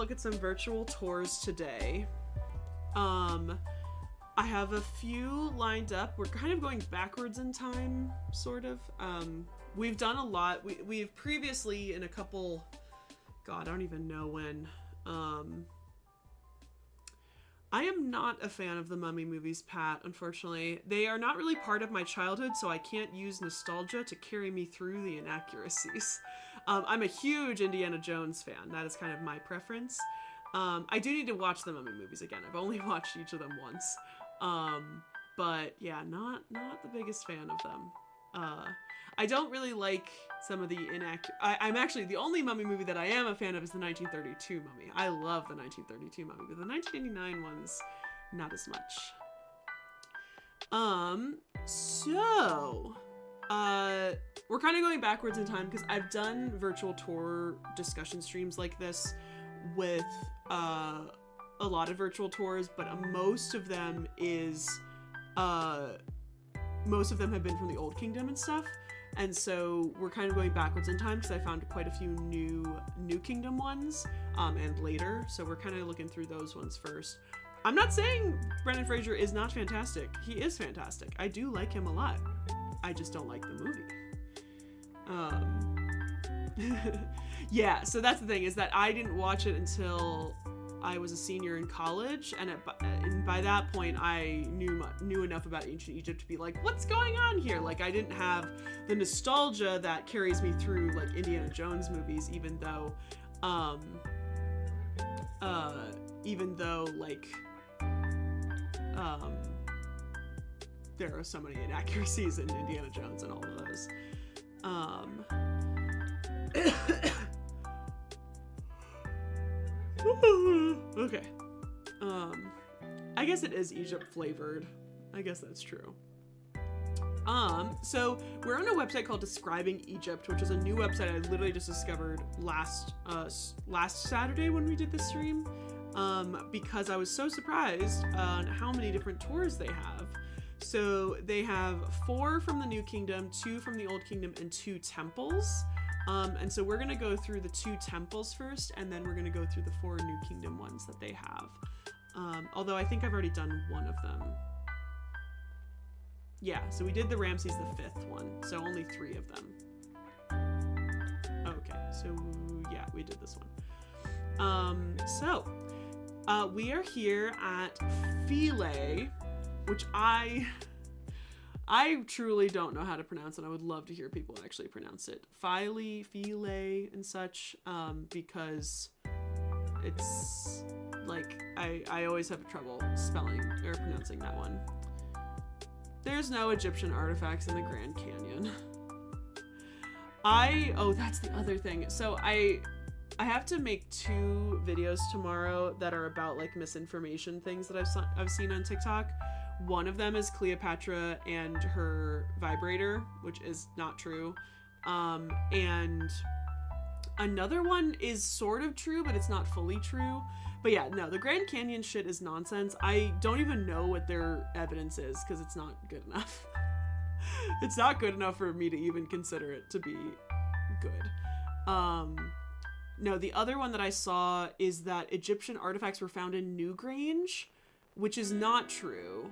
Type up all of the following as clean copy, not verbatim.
look at some virtual tours today. I have a few lined up. We're kind of going backwards in time, sort of. We've done a lot. We've previously in a couple, God, I don't even know when. I am not a fan of the Mummy movies, Pat, unfortunately. They are not really part of my childhood, so I can't use nostalgia to carry me through the inaccuracies. I'm a huge Indiana Jones fan. That is kind of my preference. I do need to watch the Mummy movies again. I've only watched each of them once. But yeah, not the biggest fan of them. I don't really like some of the I'm actually, the only Mummy movie that I am a fan of is the 1932 Mummy. I love the 1932 Mummy, but the 1989 one's not as much. We're kind of going backwards in time because I've done virtual tour discussion streams like this with, a lot of virtual tours, but most of them have been from the Old Kingdom and stuff. And so we're kind of going backwards in time because I found quite a few New Kingdom ones, and later. So we're kind of looking through those ones first. I'm not saying Brendan Fraser is not fantastic. He is fantastic. I do like him a lot. I just don't like the movie. Yeah, so that's the thing, is that I didn't watch it until I was a senior in college, and by that point I knew enough about ancient Egypt to be like, what's going on here? Like, I didn't have the nostalgia that carries me through like Indiana Jones movies, even though like there are so many inaccuracies in Indiana Jones and all of those. Okay. I guess it is Egypt flavored. I guess that's true. So we're on a website called Describing Egypt, which is a new website I literally just discovered last Saturday when we did the stream, because I was so surprised on how many different tours they have. So they have 4 from the New Kingdom, 2 from the Old Kingdom, and 2 temples. And so we're going to go through the 2 temples first, and then we're going to go through the 4 New Kingdom ones that they have. Although I think I've already done one of them. Yeah, so we did the Ramses the 5th one, so only 3 of them. Okay, so yeah, we did this one. We are here at Philae, which I truly don't know how to pronounce it. I would love to hear people actually pronounce it. Philae, and such, because it's like, I always have trouble spelling or pronouncing that one. There's no Egyptian artifacts in the Grand Canyon. Oh, that's the other thing. So I have to make 2 videos tomorrow that are about like misinformation things that I've seen on TikTok. One of them is Cleopatra and her vibrator, which is not true. And another one is sort of true, but it's not fully true. But yeah, no, the Grand Canyon shit is nonsense. I don't even know what their evidence is because it's not good enough. It's not good enough for me to even consider it to be good. No, the other one that I saw is that Egyptian artifacts were found in Newgrange, which is not true.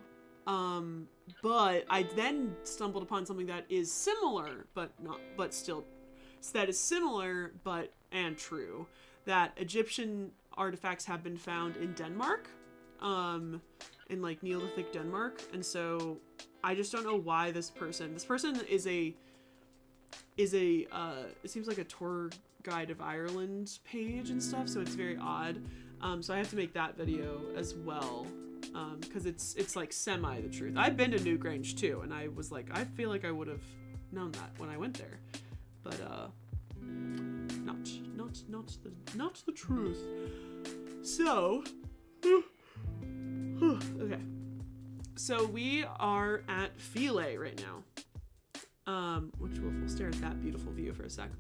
But I then stumbled upon something that is similar, that is similar, and true, that Egyptian artifacts have been found in Denmark, in like Neolithic Denmark. And so I just don't know why this person is it seems like a tour guide of Ireland page and stuff. So it's very odd. So I have to make that video as well. Because it's like semi the truth. I've been to Newgrange too, and I was like, I feel like I would have known that when I went there, but not the truth. So, okay. So we are at Philae right now, which we'll stare at that beautiful view for a sec.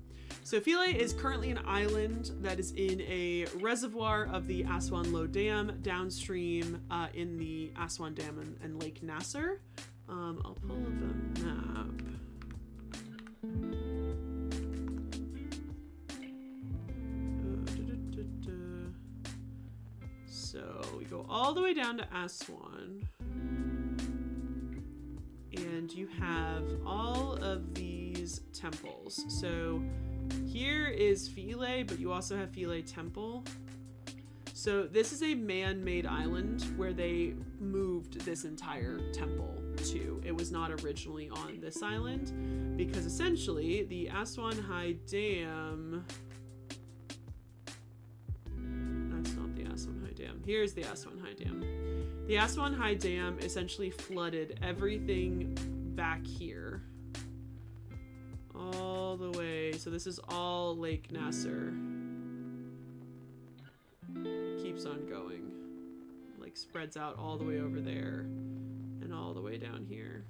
So Philae is currently an island that is in a reservoir of the Aswan Low Dam, downstream in the Aswan Dam and Lake Nasser. I'll pull up the map. go all the way down to Aswan. And you have all of these temples. So here is Philae, but you also have Philae Temple. So this is a man-made island where they moved this entire temple to. It was not originally on this island because essentially the Aswan High Dam... That's not the Aswan High Dam. Here's the Aswan High Dam. The Aswan High Dam essentially flooded everything back here. All the way. So this is all Lake Nasser. Keeps on going. Like spreads out all the way over there. And all the way down here.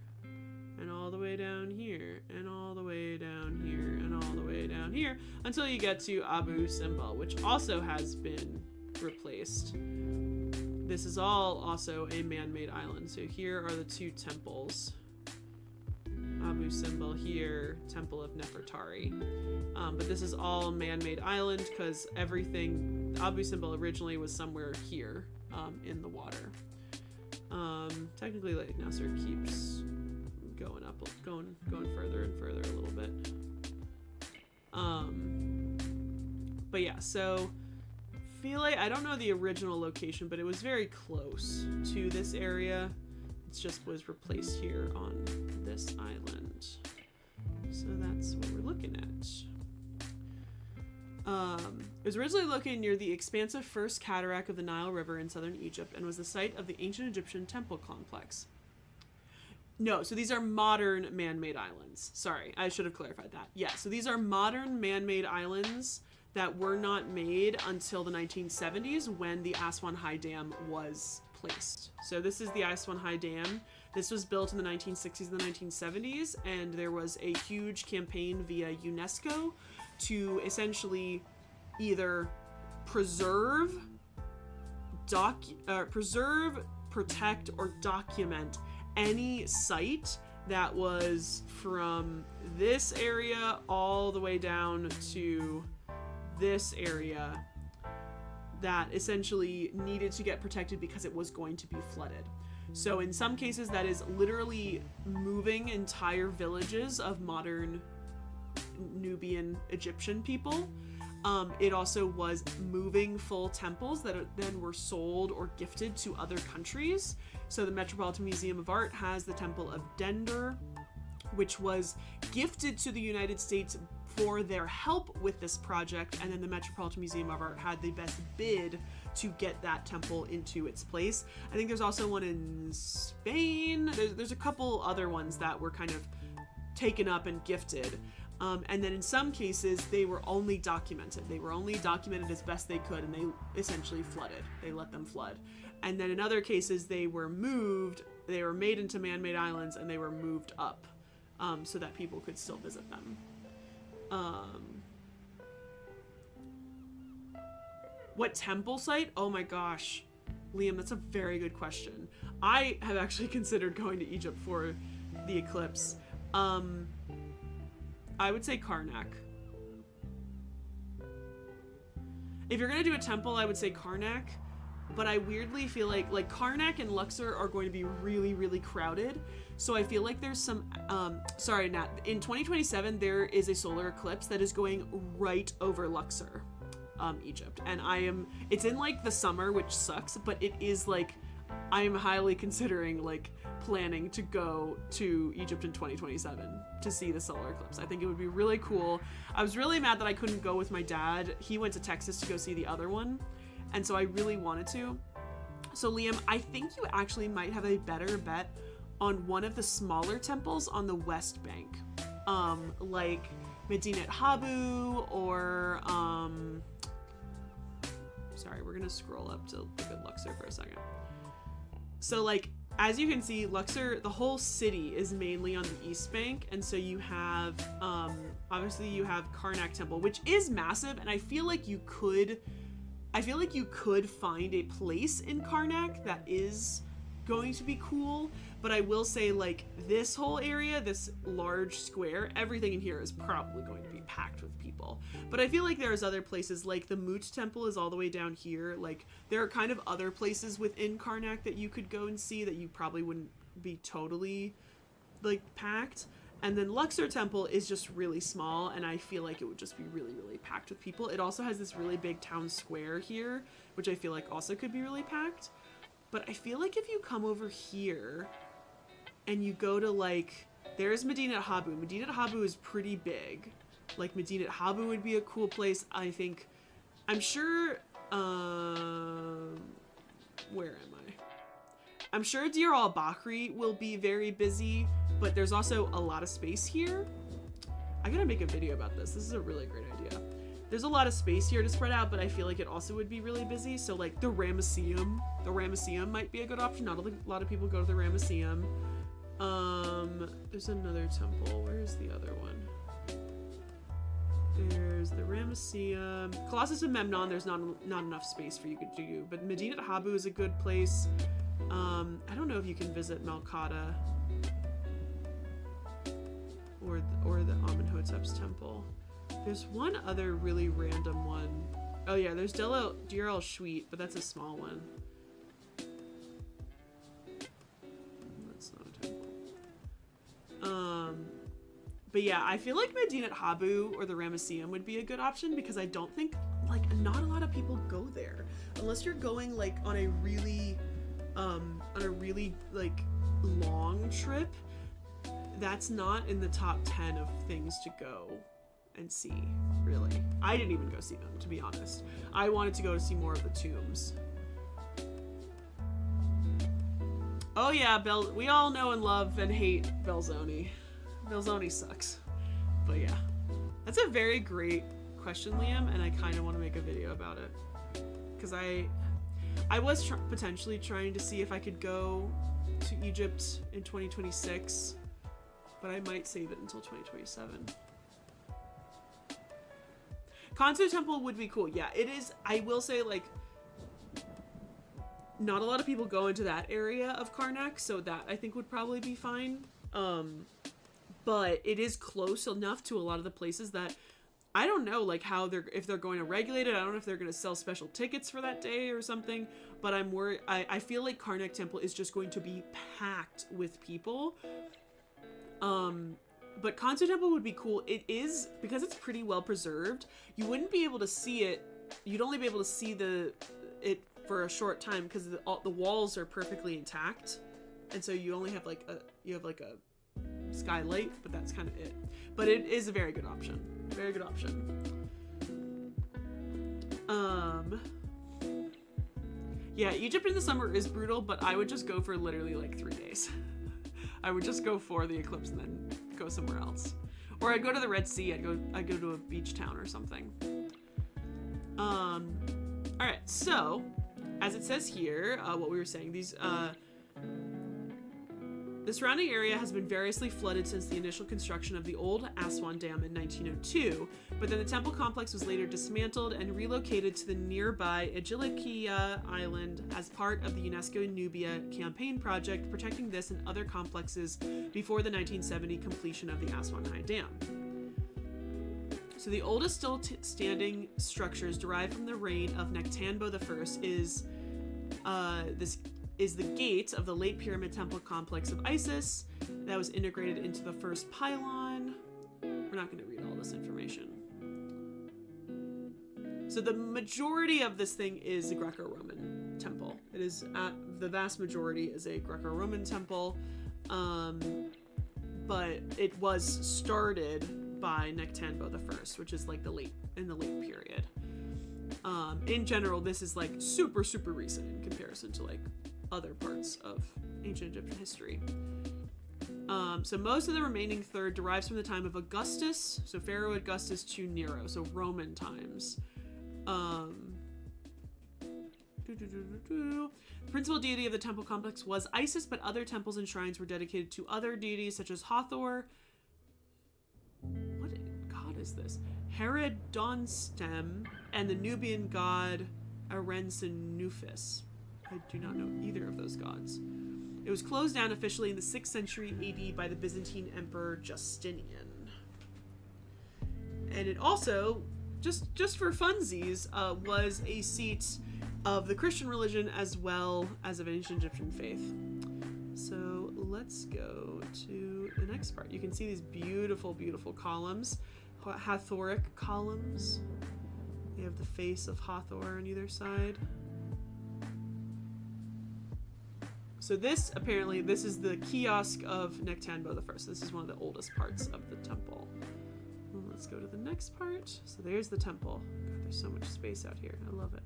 And all the way down here. And all the way down here. And all the way down here. Until you get to Abu Simbel, which also has been replaced. This is all also a man-made island. So here are the two temples. Abu Simbel here, Temple of Nefertari. But this is all man-made island because everything, Abu Simbel originally was somewhere here in the water. Technically Lake Nasser keeps going up, going further and further a little bit. But yeah, so Philae, I don't know the original location, but it was very close to this area. It just was replaced here on this island. So that's what we're looking at. It was originally located near the expansive first cataract of the Nile River in southern Egypt and was the site of the ancient Egyptian temple complex. No, so these are modern man-made islands. Sorry, I should have clarified that. Yeah, so these are modern man-made islands that were not made until the 1970s when the Aswan High Dam was placed. So this is the Aswan High Dam. This was built in the 1960s and the 1970s, and there was a huge campaign via UNESCO to essentially either preserve, protect, or document any site that was from this area all the way down to this area that essentially needed to get protected because it was going to be flooded. So in some cases that is literally moving entire villages of modern Nubian Egyptian people. It also was moving full temples that then were sold or gifted to other countries. So the Metropolitan Museum of Art has the Temple of Dendur, which was gifted to the United States for their help with this project, and then the Metropolitan Museum of Art had the best bid to get that temple into its place. I think there's also one in Spain. There's a couple other ones that were kind of taken up and gifted. And then in some cases, they were only documented. They were only documented as best they could, and they essentially flooded. They let them flood. And then in other cases, they were moved, they were made into man-made islands, and they were moved up so that people could still visit them. What temple site? Oh my gosh. Liam, that's a very good question. I have actually considered going to Egypt for the eclipse. I would say Karnak. If you're gonna do a temple, I would say Karnak, but I weirdly feel like Karnak and Luxor are going to be really, really crowded. So I feel like there's some, sorry, Nat, in 2027, there is a solar eclipse that is going right over Luxor, Egypt. And it's in like the summer, which sucks, but it is like, I am highly considering like planning to go to Egypt in 2027 to see the solar eclipse. I think it would be really cool. I was really mad that I couldn't go with my dad. He went to Texas to go see the other one, and so I really wanted to. So Liam, I think you actually might have a better bet on one of the smaller temples on the West Bank, like Medinet Habu or sorry, we're gonna scroll up to look at Luxor for a second. So like, as you can see, Luxor, the whole city is mainly on the East Bank, and so you have, obviously you have Karnak Temple, which is massive, and I feel like you could find a place in Karnak that is going to be cool, but I will say like this whole area, this large square, everything in here is probably going to be packed with people. But I feel like there's other places, like the Moot Temple is all the way down here. Like there are kind of other places within Karnak that you could go and see that you probably wouldn't be totally like packed. And then Luxor Temple is just really small, and I feel like it would just be really, really packed with people. It also has this really big town square here, which I feel like also could be really packed. But I feel like if you come over here and you go to like, there's Medinat Habu. Medinat Habu is pretty big. Like Medinat Habu would be a cool place, I think. I'm sure, where am I? I'm sure Deir al-Bakhri will be very busy, but there's also a lot of space here. I gotta make a video about this. This is a really great idea. There's a lot of space here to spread out, but I feel like it also would be really busy. So like the Ramesseum might be a good option. Not a lot of people go to the Ramesseum. There's another temple. Where's the other one? There's the Ramesseum. Colossus of Memnon, there's not enough space for you to do, but Medinat Habu is a good place. I don't know if you can visit Malkata or the Amenhotep's temple. There's one other really random one. Oh yeah, there's Deir al-Shweet, but that's a small one. That's not a temple. But yeah, I feel like Medinat Habu or the Ramesseum would be a good option because I don't think, like, not a lot of people go there. Unless you're going, like, on a really like, long trip. That's not in the top 10 of things to go and see, really. I didn't even go see them, to be honest. I wanted to go to see more of the tombs. Oh yeah, we all know and love and hate Belzoni. Belzoni sucks. But yeah. That's a very great question, Liam, and I kind of want to make a video about it. Because I was potentially trying to see if I could go to Egypt in 2026, but I might save it until 2027. Khonsu Temple would be cool. Yeah, it is. I will say, like, not a lot of people go into that area of Karnak, so that I think would probably be fine. But it is close enough to a lot of the places that I don't know, like, if they're going to regulate it. I don't know if they're going to sell special tickets for that day or something, but I'm worried. I feel like Karnak Temple is just going to be packed with people. But Khonsu Temple would be cool. It is, because it's pretty well preserved, you wouldn't be able to see it. You'd only be able to see it for a short time because the walls are perfectly intact. And so you only have like a skylight, but that's kind of it. But it is a very good option. Very good option. Yeah, Egypt in the summer is brutal, but I would just go for literally like 3 days. I would just go for the eclipse and then go somewhere else. Or I'd go to the Red Sea. I'd go to a beach town or something. All right, so as it says here, what we were saying, the surrounding area has been variously flooded since the initial construction of the old Aswan Dam in 1902, but then the temple complex was later dismantled and relocated to the nearby Igilikia Island as part of the UNESCO Nubia campaign project, protecting this and other complexes before the 1970 completion of the Aswan High Dam. So the oldest still standing structures derived from the reign of Nectanebo I is the gate of the late pyramid temple complex of Isis that was integrated into the first pylon. We're not going to read all this information. So the majority of this thing is a Greco-Roman temple. It is the vast majority is a Greco-Roman temple, but it was started by Nectanebo I, which is like the late period. In general, this is like super recent in comparison to like other parts of ancient Egyptian history. So most of the remaining third derives from the time of Augustus, so Pharaoh Augustus to Nero, so Roman times. The principal deity of the temple complex was Isis, but other temples and shrines were dedicated to other deities such as Hathor. What god is this? Herodonstem, and the Nubian god Arensenufis. I do not know either of those gods. It was closed down officially in the 6th century AD by the Byzantine Emperor Justinian. And it also, just for funsies, was a seat of the Christian religion as well as of ancient Egyptian faith. So let's go to the next part. You can see these beautiful, beautiful columns, Hathoric columns. They have the face of Hathor on either side. So this, apparently, this is the kiosk of Nectanebo I. This is one of the oldest parts of the temple. Well, let's go to the next part. So there's the temple. God, there's so much space out here. I love it.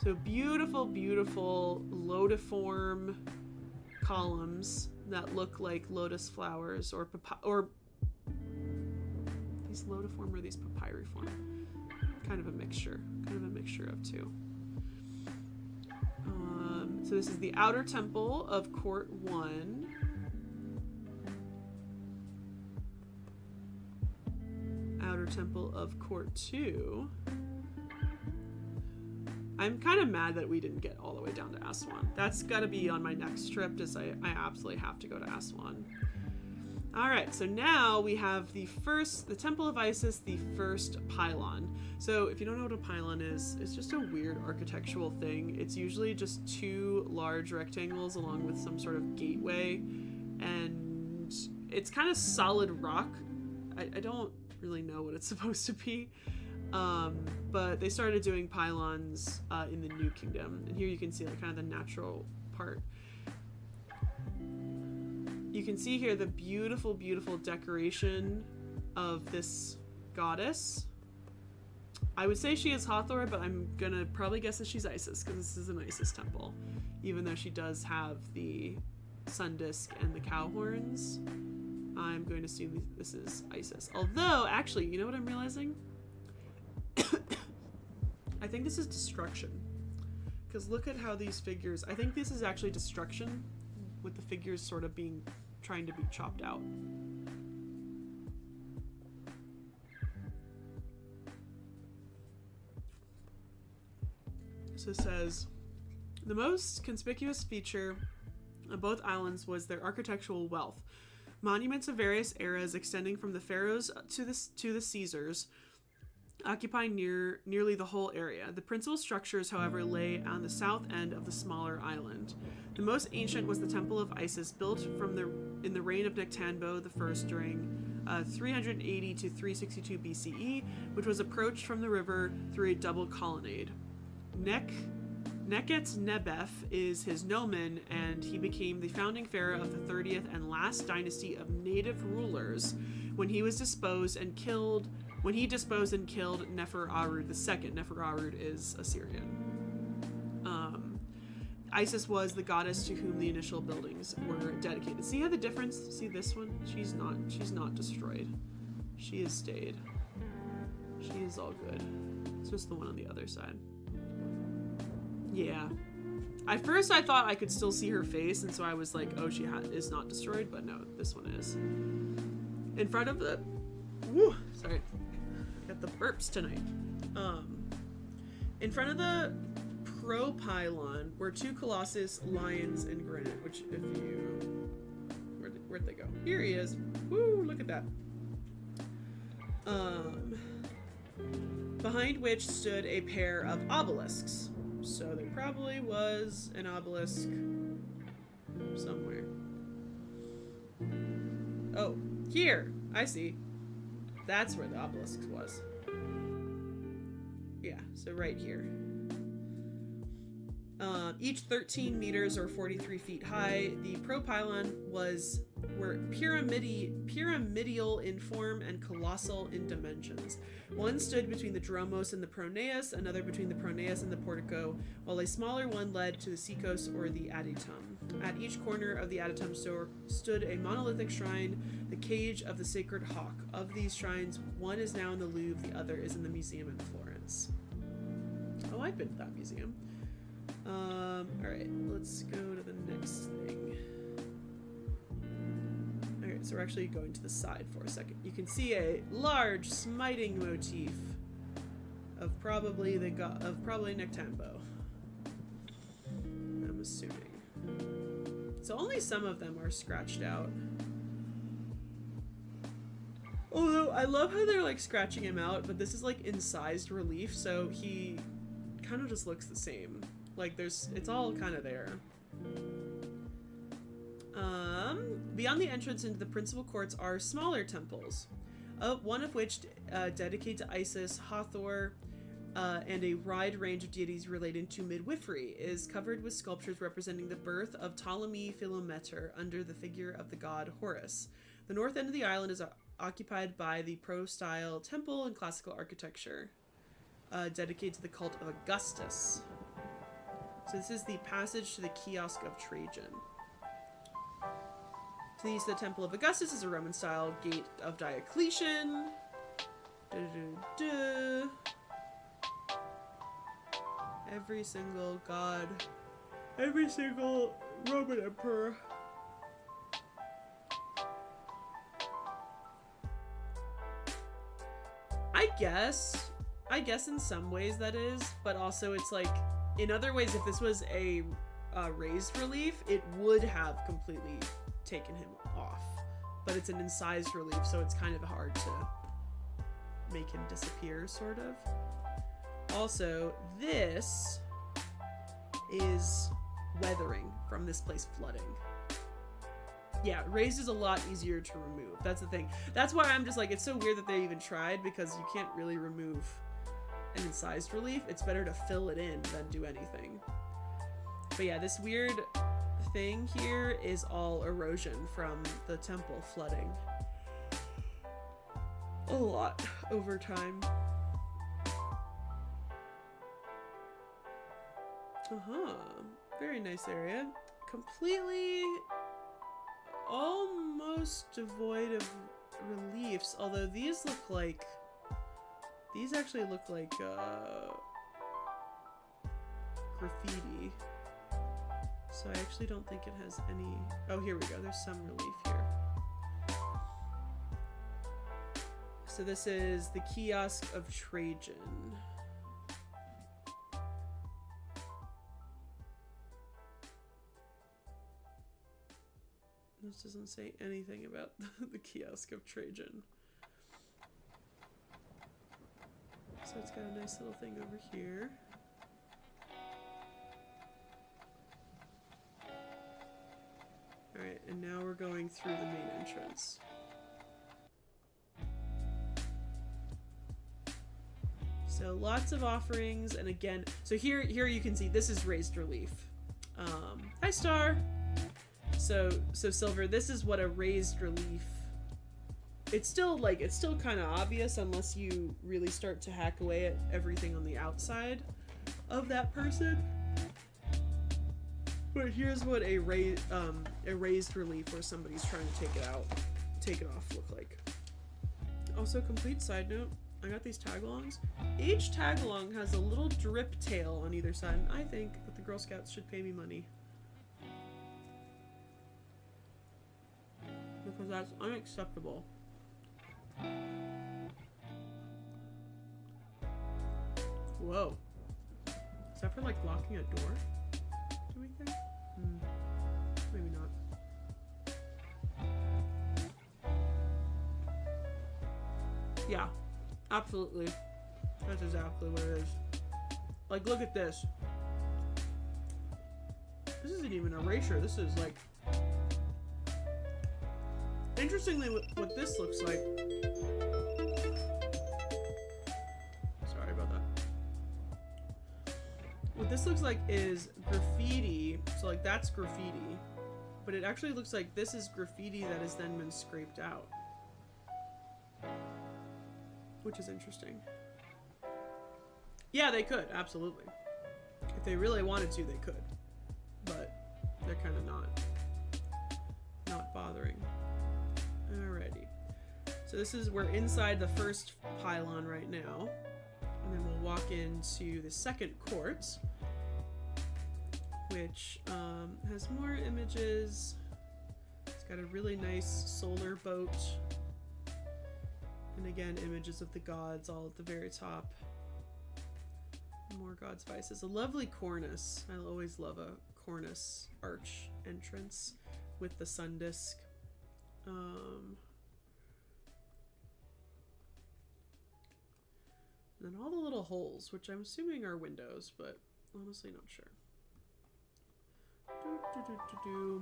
So beautiful, beautiful lotiform columns that look like lotus flowers, or these lotiform or these papyriform. Kind of a mixture of two. So this is the outer temple of Court 1. Outer temple of Court 2. I'm kind of mad that we didn't get all the way down to Aswan. That's got to be on my next trip, as I absolutely have to go to Aswan. Alright, so now we have the Temple of Isis, the first pylon. So if you don't know what a pylon is, it's just a weird architectural thing. It's usually just two large rectangles along with some sort of gateway, and it's kind of solid rock. I don't really know what it's supposed to be, but they started doing pylons in the New Kingdom, and here you can see like kind of the natural part. You can see here the beautiful, beautiful decoration of this goddess. I would say she is Hathor, but I'm gonna probably guess that she's Isis, because this is an Isis temple, even though she does have the sun disk and the cow horns. I'm going to assume this is Isis. Although, actually, you know what I'm realizing? I think this is destruction, because look at how these figures, I think this is actually destruction, with the figures sort of trying to be chopped out. So it says, the most conspicuous feature of both islands was their architectural wealth. Monuments of various eras extending from the pharaohs to the Caesars occupying nearly the whole area. The principal structures, however, lay on the south end of the smaller island. The most ancient was the Temple of Isis, built in the reign of Nectanebo I during 380 to 362 BCE, which was approached from the river through a double colonnade. Nekhet-nebef is his nomen, and he became the founding pharaoh of the 30th and last dynasty of native rulers when he disposed and killed Nefer-Arud II. Nefer-Arud is Assyrian. Isis was the goddess to whom the initial buildings were dedicated. See how the difference? See this one? She's not destroyed. She has stayed. She is all good. It's just the one on the other side. Yeah. At first I thought I could still see her face, and so I was like, oh, she is not destroyed, but no, this one is. In front of the... Woo! Sorry. Got the burps tonight. In front of the pro-pylon were two colossus lions in granite, which if you... Where'd they go? Here he is. Woo! Look at that. Behind which stood a pair of obelisks. So there probably was an obelisk somewhere. Oh, here! I see. That's where the obelisk was. Yeah, so right here. Each 13 meters or 43 feet high, the pro-pylon were pyramidal in form and colossal in dimensions. One stood between the dromos and the pronaos, another between the pronaos and the portico, while a smaller one led to the sikos or the adytum. At each corner of the adytum stood a monolithic shrine, the cage of the sacred hawk. Of these shrines, one is now in the Louvre, the other is in the museum in Florence. Oh, I've been to that museum. Alright, let's go to the next thing. Alright, so we're actually going to the side for a second. You can see a large smiting motif of probably Nectanebo. I'm assuming. So only some of them are scratched out. Although I love how they're like scratching him out, but this is like incised relief, so he kind of just looks the same. Like it's all kind of there. Beyond the entrance into the principal courts are smaller temples, one of which dedicated to Isis, Hathor, and a wide range of deities relating to midwifery, is covered with sculptures representing the birth of Ptolemy Philometor under the figure of the god Horus. The north end of the island is occupied by the Pro-style temple and classical architecture, dedicated to the cult of Augustus. So this is the passage to the kiosk of Trajan. To the east of the Temple of Augustus is a Roman-style gate of Diocletian. Every single god, every single Roman emperor. I guess in some ways that is, but also it's like, in other ways, if this was a raised relief, it would have completely taken him off. But it's an incised relief, so it's kind of hard to make him disappear, sort of. Also, this is weathering from this place flooding. Yeah, raised is a lot easier to remove. That's the thing. That's why I'm just like, it's so weird that they even tried, because you can't really remove an incised relief. It's better to fill it in than do anything. But yeah, this weird thing here is all erosion from the temple flooding. A lot over time. Very nice area. Completely almost devoid of reliefs, although these actually look like graffiti. So I actually don't think it has any... Oh, here we go. There's some relief here. So this is the kiosk of Trajan. This doesn't say anything about the kiosk of Trajan. So it's got a nice little thing over here. Alright, and now we're going through the main entrance. So lots of offerings, and again, so here you can see this is raised relief. Hi Star! So Silver, this is what a raised relief... It's still kind of obvious unless you really start to hack away at everything on the outside of that person. But here's what a raised relief where somebody's trying to take it off look like. Also, complete side note, I got these tag-alongs. Each tag-along has a little drip tail on either side, and I think that the Girl Scouts should pay me money. Because that's unacceptable. Whoa. Is that for like locking a door? Do we think? Maybe not. Yeah, absolutely. That's exactly what it is. Like, look at this. This isn't even erasure. This is like... Interestingly, what this looks like... Sorry about that. What this looks like is graffiti. So like that's graffiti. But it actually looks like this is graffiti that has then been scraped out. Which is interesting. Yeah, they could, absolutely. If they really wanted to, they could. But they're kind of not bothering. Alrighty. So we're inside the first pylon right now. And then we'll walk into the second court, which has more images. It's got a really nice solar boat. And again, images of the gods all at the very top. More gods' vices. A lovely cornice. I always love a cornice arch entrance with the sun disk. And then all the little holes, which I'm assuming are windows, but honestly not sure.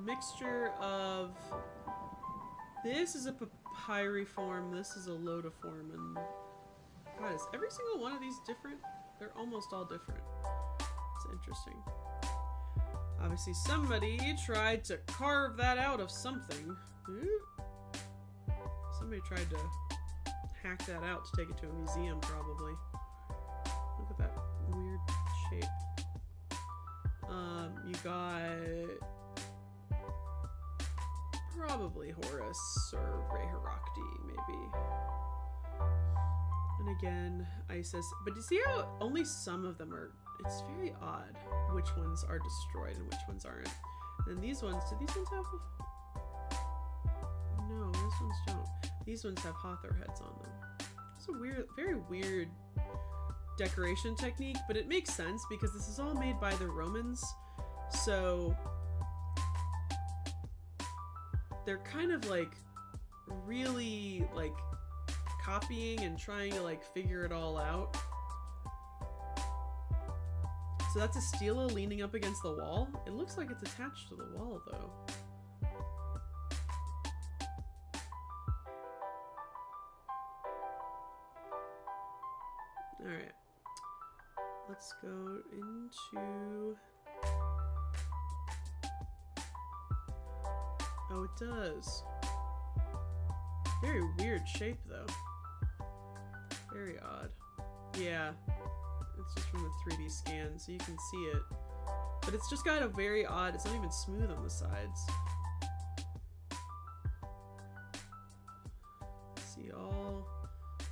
Mixture of... This is a papyriform, this is a lotiform, and... God, is every single one of these different? They're almost all different. It's interesting. Obviously somebody tried to carve that out of something. Somebody tried to hack that out to take it to a museum, probably. Look at that weird shape. You got probably Horus or Reherakti, maybe. And again, Isis. But you see how only some of them are, it's very odd which ones are destroyed and which ones aren't. And then these ones, do these ones have, no, these ones don't. These ones have Hathor heads on them. It's a weird, very weird decoration technique, but it makes sense because this is all made by the Romans. So they're kind of like really like copying and trying to like figure it all out. So that's a stela leaning up against the wall. It looks like it's attached to the wall though. Alright. Let's go into... Oh, it does. Very weird shape though. Very odd. Yeah. It's just from the 3D scan, so you can see it. But it's just got a very odd, it's not even smooth on the sides. See, all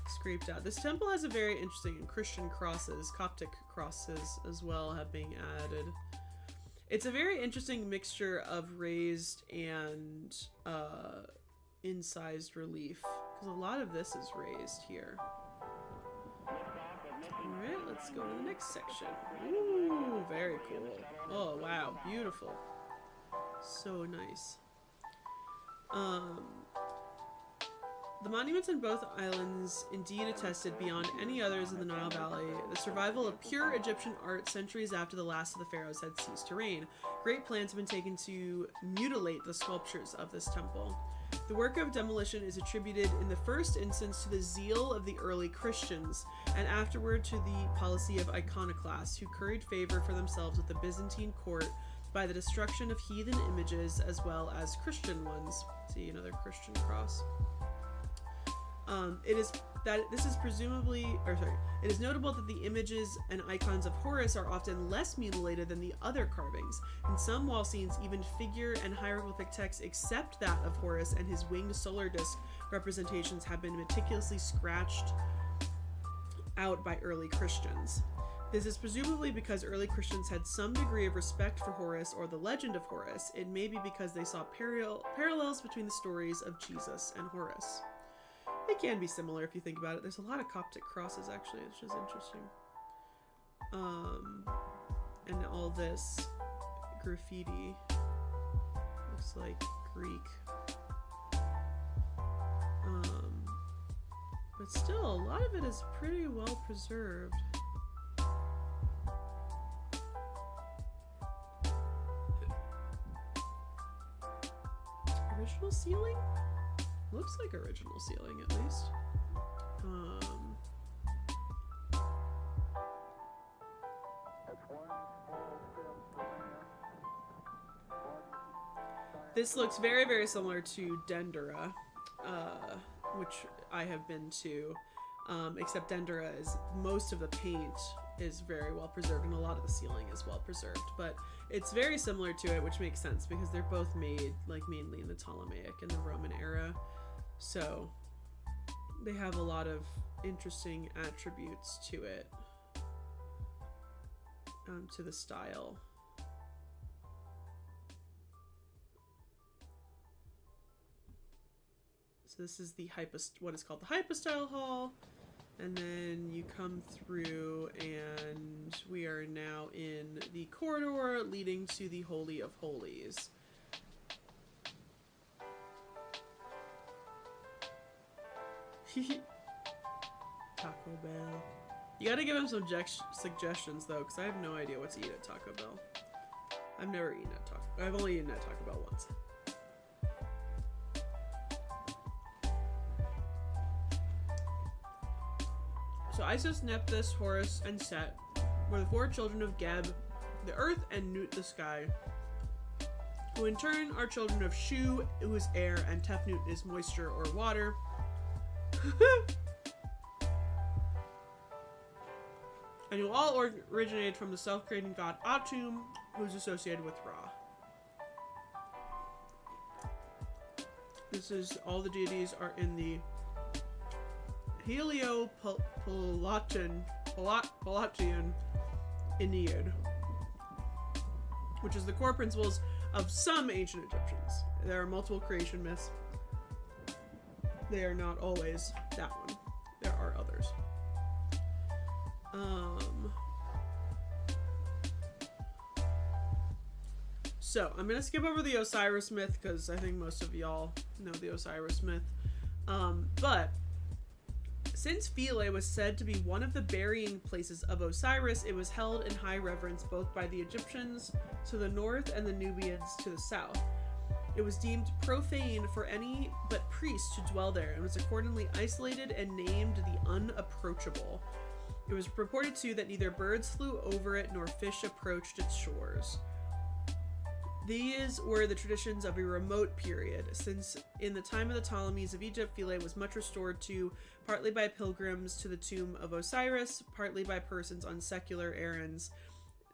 scraped out. This temple has a very interesting, and Christian crosses, Coptic crosses as well have been added. It's a very interesting mixture of raised and incised relief, because a lot of this is raised here. Alright, let's go to the next section. Ooh, very cool. Oh, wow, beautiful. So nice. The monuments in both islands indeed attested beyond any others in the Nile Valley the survival of pure Egyptian art centuries after the last of the pharaohs had ceased to reign. Great plans have been taken to mutilate the sculptures of this temple. The work of demolition is attributed in the first instance to the zeal of the early Christians, and afterward to the policy of iconoclasts who curried favor for themselves with the Byzantine court by the destruction of heathen images as well as Christian ones. See, another Christian cross. It is notable that the images and icons of Horus are often less mutilated than the other carvings. In some wall scenes, even figure and hieroglyphic texts except that of Horus and his winged solar disk representations have been meticulously scratched out by early Christians. This is presumably because early Christians had some degree of respect for Horus or the legend of Horus. It may be because they saw parallels between the stories of Jesus and Horus. They can be similar if you think about it. There's a lot of Coptic crosses actually, which is interesting. And all this graffiti looks like Greek. But still, a lot of it is pretty well preserved. Original ceiling? Looks like original ceiling, at least. This looks very, very similar to Dendera, which I have been to, except Dendera is, most of the paint is very well preserved and a lot of the ceiling is well preserved, but it's very similar to it, which makes sense because they're both made like mainly in the Ptolemaic and the Roman era. So they have a lot of interesting attributes to it, to the style. So this is the what is called the hypostyle hall. And then you come through, and we are now in the corridor leading to the Holy of Holies. Taco Bell. You gotta give him some suggestions, though, because I have no idea what to eat at Taco Bell. I've never eaten at Taco Bell. I've only eaten at Taco Bell once. So Isis, Nephthys, Horus, and Set were the 4 children of Geb, the earth, and Nut, the sky, who in turn are children of Shu, who is air, and Tefnut is moisture or water. And who all originated from the self-creating god Atum, who is associated with Ra. This is, all the deities are in the Helio-Palatian Ennead, which is the core principles of some ancient Egyptians. There are multiple creation myths. They are not always that one. There are others. So, I'm going to skip over the Osiris myth because I think most of y'all know the Osiris myth. But since Philae was said to be one of the burying places of Osiris, it was held in high reverence both by the Egyptians to the north and the Nubians to the south. It was deemed profane for any but priests to dwell there and was accordingly isolated and named the Unapproachable. It was purported too that neither birds flew over it nor fish approached its shores. These were the traditions of a remote period, since in the time of the Ptolemies of Egypt, Philae was much restored to, partly by pilgrims to the tomb of Osiris, partly by persons on secular errands,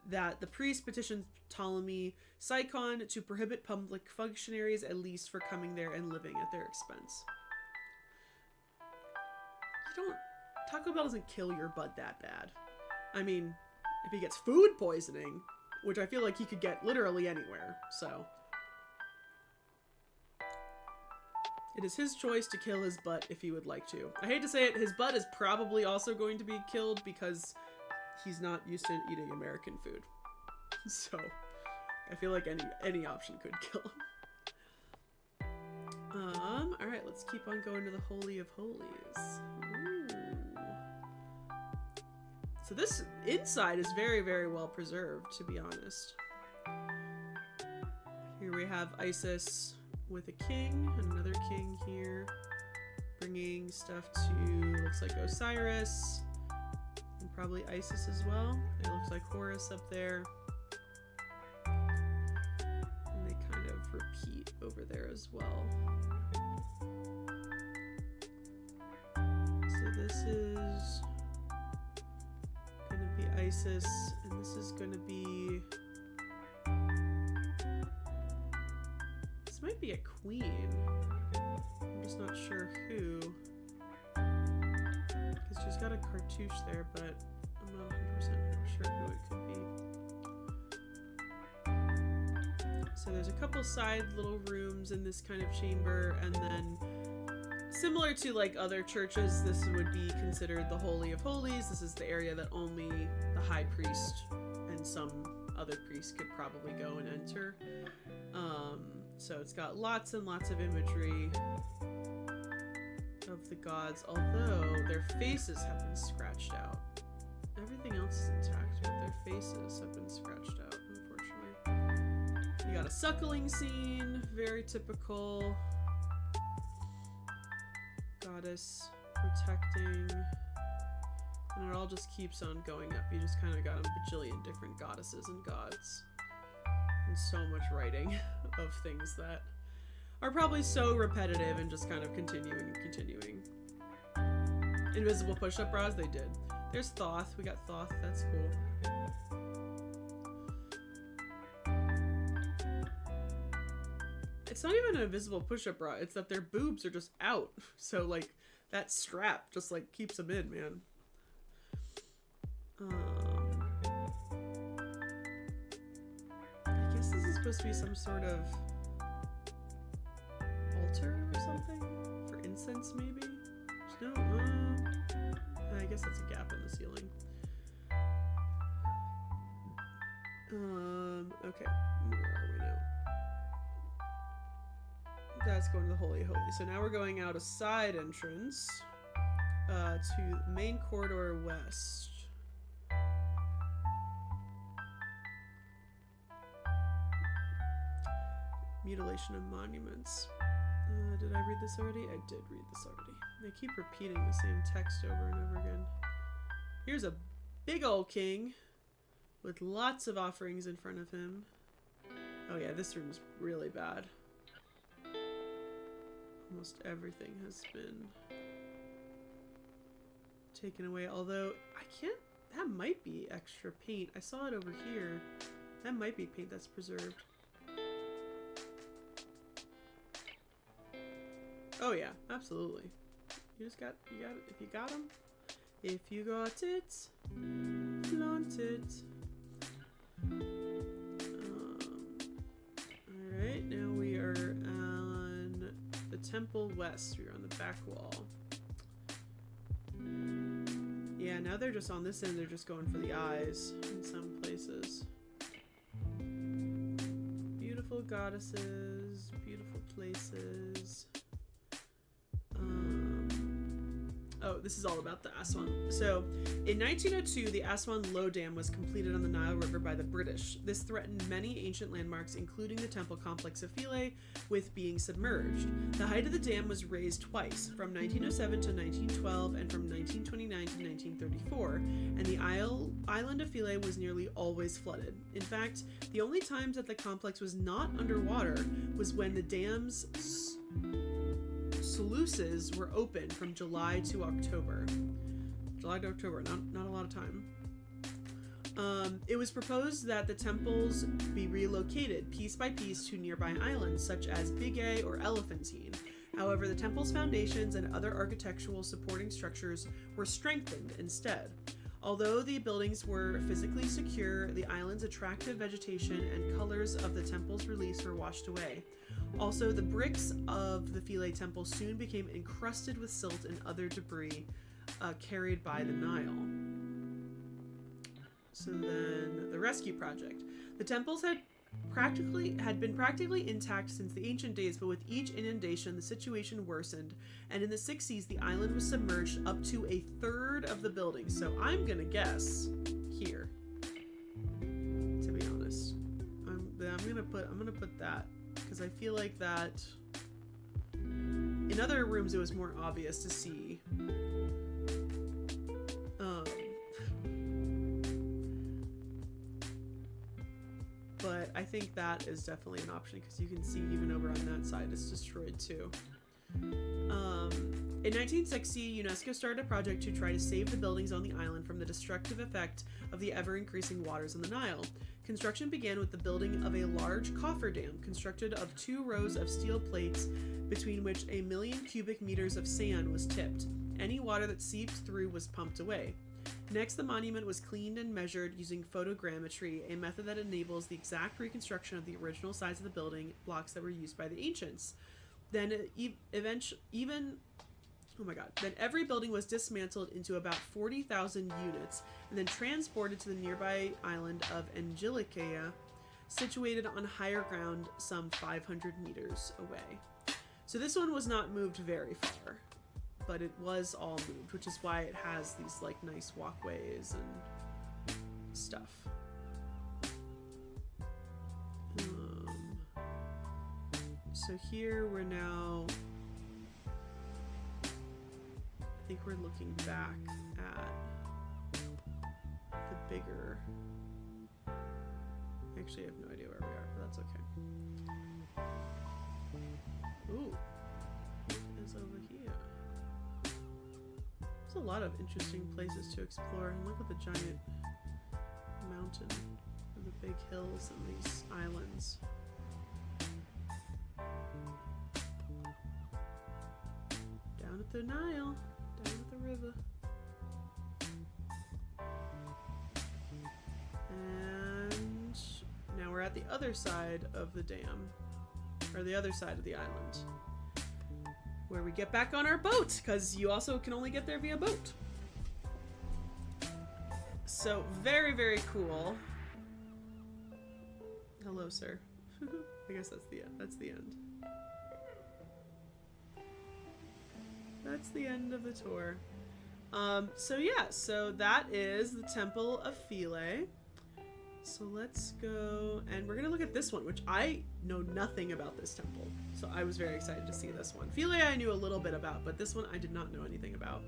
that the priest petitioned Ptolemy Psychon to prohibit public functionaries at least for coming there and living at their expense. Taco Bell doesn't kill your butt that bad. I mean, if he gets food poisoning, which I feel like he could get literally anywhere, so. It is his choice to kill his butt if he would like to. I hate to say it, his butt is probably also going to be killed because he's not used to eating American food. So, I feel like any option could kill him. Alright, let's keep on going to the Holy of Holies. Ooh. So this inside is very, very well preserved, to be honest. Here we have Isis with a king, another king here, bringing stuff to, looks like Osiris, and probably Isis as well. It looks like Horus up there. And they kind of repeat over there as well. So this is gonna be Isis, and this is gonna be, this might be a queen. I'm just not sure who, because she's got a cartouche there, but I'm not 100% sure who it could be. So there's a couple side little rooms in this kind of chamber, and then similar to like other churches, this would be considered the Holy of Holies. This is the area that only the high priest and some other priest could probably go and enter. So it's got lots and lots of imagery of the gods, although their faces have been scratched out. Everything else is intact, but their faces have been scratched out, unfortunately. You got a suckling scene, very typical. Goddess protecting, and it all just keeps on going up. You just kind of got a bajillion different goddesses and gods, and so much writing of things that are probably so repetitive and just kind of continuing and continuing. Invisible push-up bras, they did. There's Thoth. We got Thoth. That's cool. It's not even an invisible push-up bra. It's that their boobs are just out. So, like, that strap just, like, keeps them in, man. I guess this is supposed to be some sort of altar or something? For incense, maybe? No, I guess that's a gap in the ceiling. Okay, where are we now? That's going to the Holy Holy. So now we're going out a side entrance to main corridor west. Mutilation of monuments. Did I read this already? I did read this already. They keep repeating the same text over and over again. Here's a big old king with lots of offerings in front of him. Oh yeah, this room's really bad. Almost everything has been taken away, although I can't, that might be extra paint. I saw it over here. That might be paint that's preserved. Oh yeah, absolutely. You just got, you got it. If you got them, if you got it, flaunt it. Alright, now we are on the Temple West. We're on the back wall. Yeah, now they're just on this end, they're just going for the eyes in some places. Beautiful goddesses, beautiful places. Oh, this is all about the Aswan. So, in 1902, the Aswan Low Dam was completed on the Nile River by the British. This threatened many ancient landmarks, including the temple complex of Philae, with being submerged. The height of the dam was raised twice, from 1907 to 1912 and from 1929 to 1934, and the island of Philae was nearly always flooded. In fact, the only times that the complex was not underwater was when the dam's sluices were open from July to October. July to October, not a lot of time. It was proposed that the temples be relocated piece by piece to nearby islands such as Big A or Elephantine. However, the temple's foundations and other architectural supporting structures were strengthened instead. Although the buildings were physically secure, the island's attractive vegetation and colors of the temple's reliefs were washed away. Also, the bricks of the Philae temple soon became encrusted with silt and other debris carried by the Nile. So then, the rescue project. The temples had been practically intact since the ancient days, but with each inundation, the situation worsened, and in the 60s, the island was submerged up to a third of the buildings. So I'm gonna guess here. To be honest, I'm gonna put that because I feel like that. In other rooms, it was more obvious to see. But I think that is definitely an option because you can see even over on that side it's destroyed too. In 1960, UNESCO started a project to try to save the buildings on the island from the destructive effect of the ever-increasing waters in the Nile. Construction began with the building of a large cofferdam constructed of 2 rows of steel plates between which 1 million cubic meters of sand was tipped. Any water that seeped through was pumped away. Next, the monument was cleaned and measured using photogrammetry, a method that enables the exact reconstruction of the original size of the building blocks that were used by the ancients. Then then every building was dismantled into about 40,000 units and then transported to the nearby island of Angelicaia, situated on higher ground some 500 meters away. So this one was not moved very far, but it was all moved, which is why it has these like nice walkways and stuff. So here we're now, I think we're looking back at the bigger, actually I have no idea where we are, but that's okay. Ooh, what is over here? There's a lot of interesting places to explore, and look at the giant mountain and the big hills and these islands. Down at the Nile, down at the river. And now we're at the other side of the dam, or the other side of the island, where we get back on our boat, because you also can only get there via boat. so very, very cool. Hello, sir. I guess that's the end. That's the end. That's the end of the tour. So yeah, so that is the Temple of Philae. So let's go, and we're gonna look at this one, which I know nothing about this temple. So I was very excited to see this one. Philae I knew a little bit about, but this one I did not know anything about.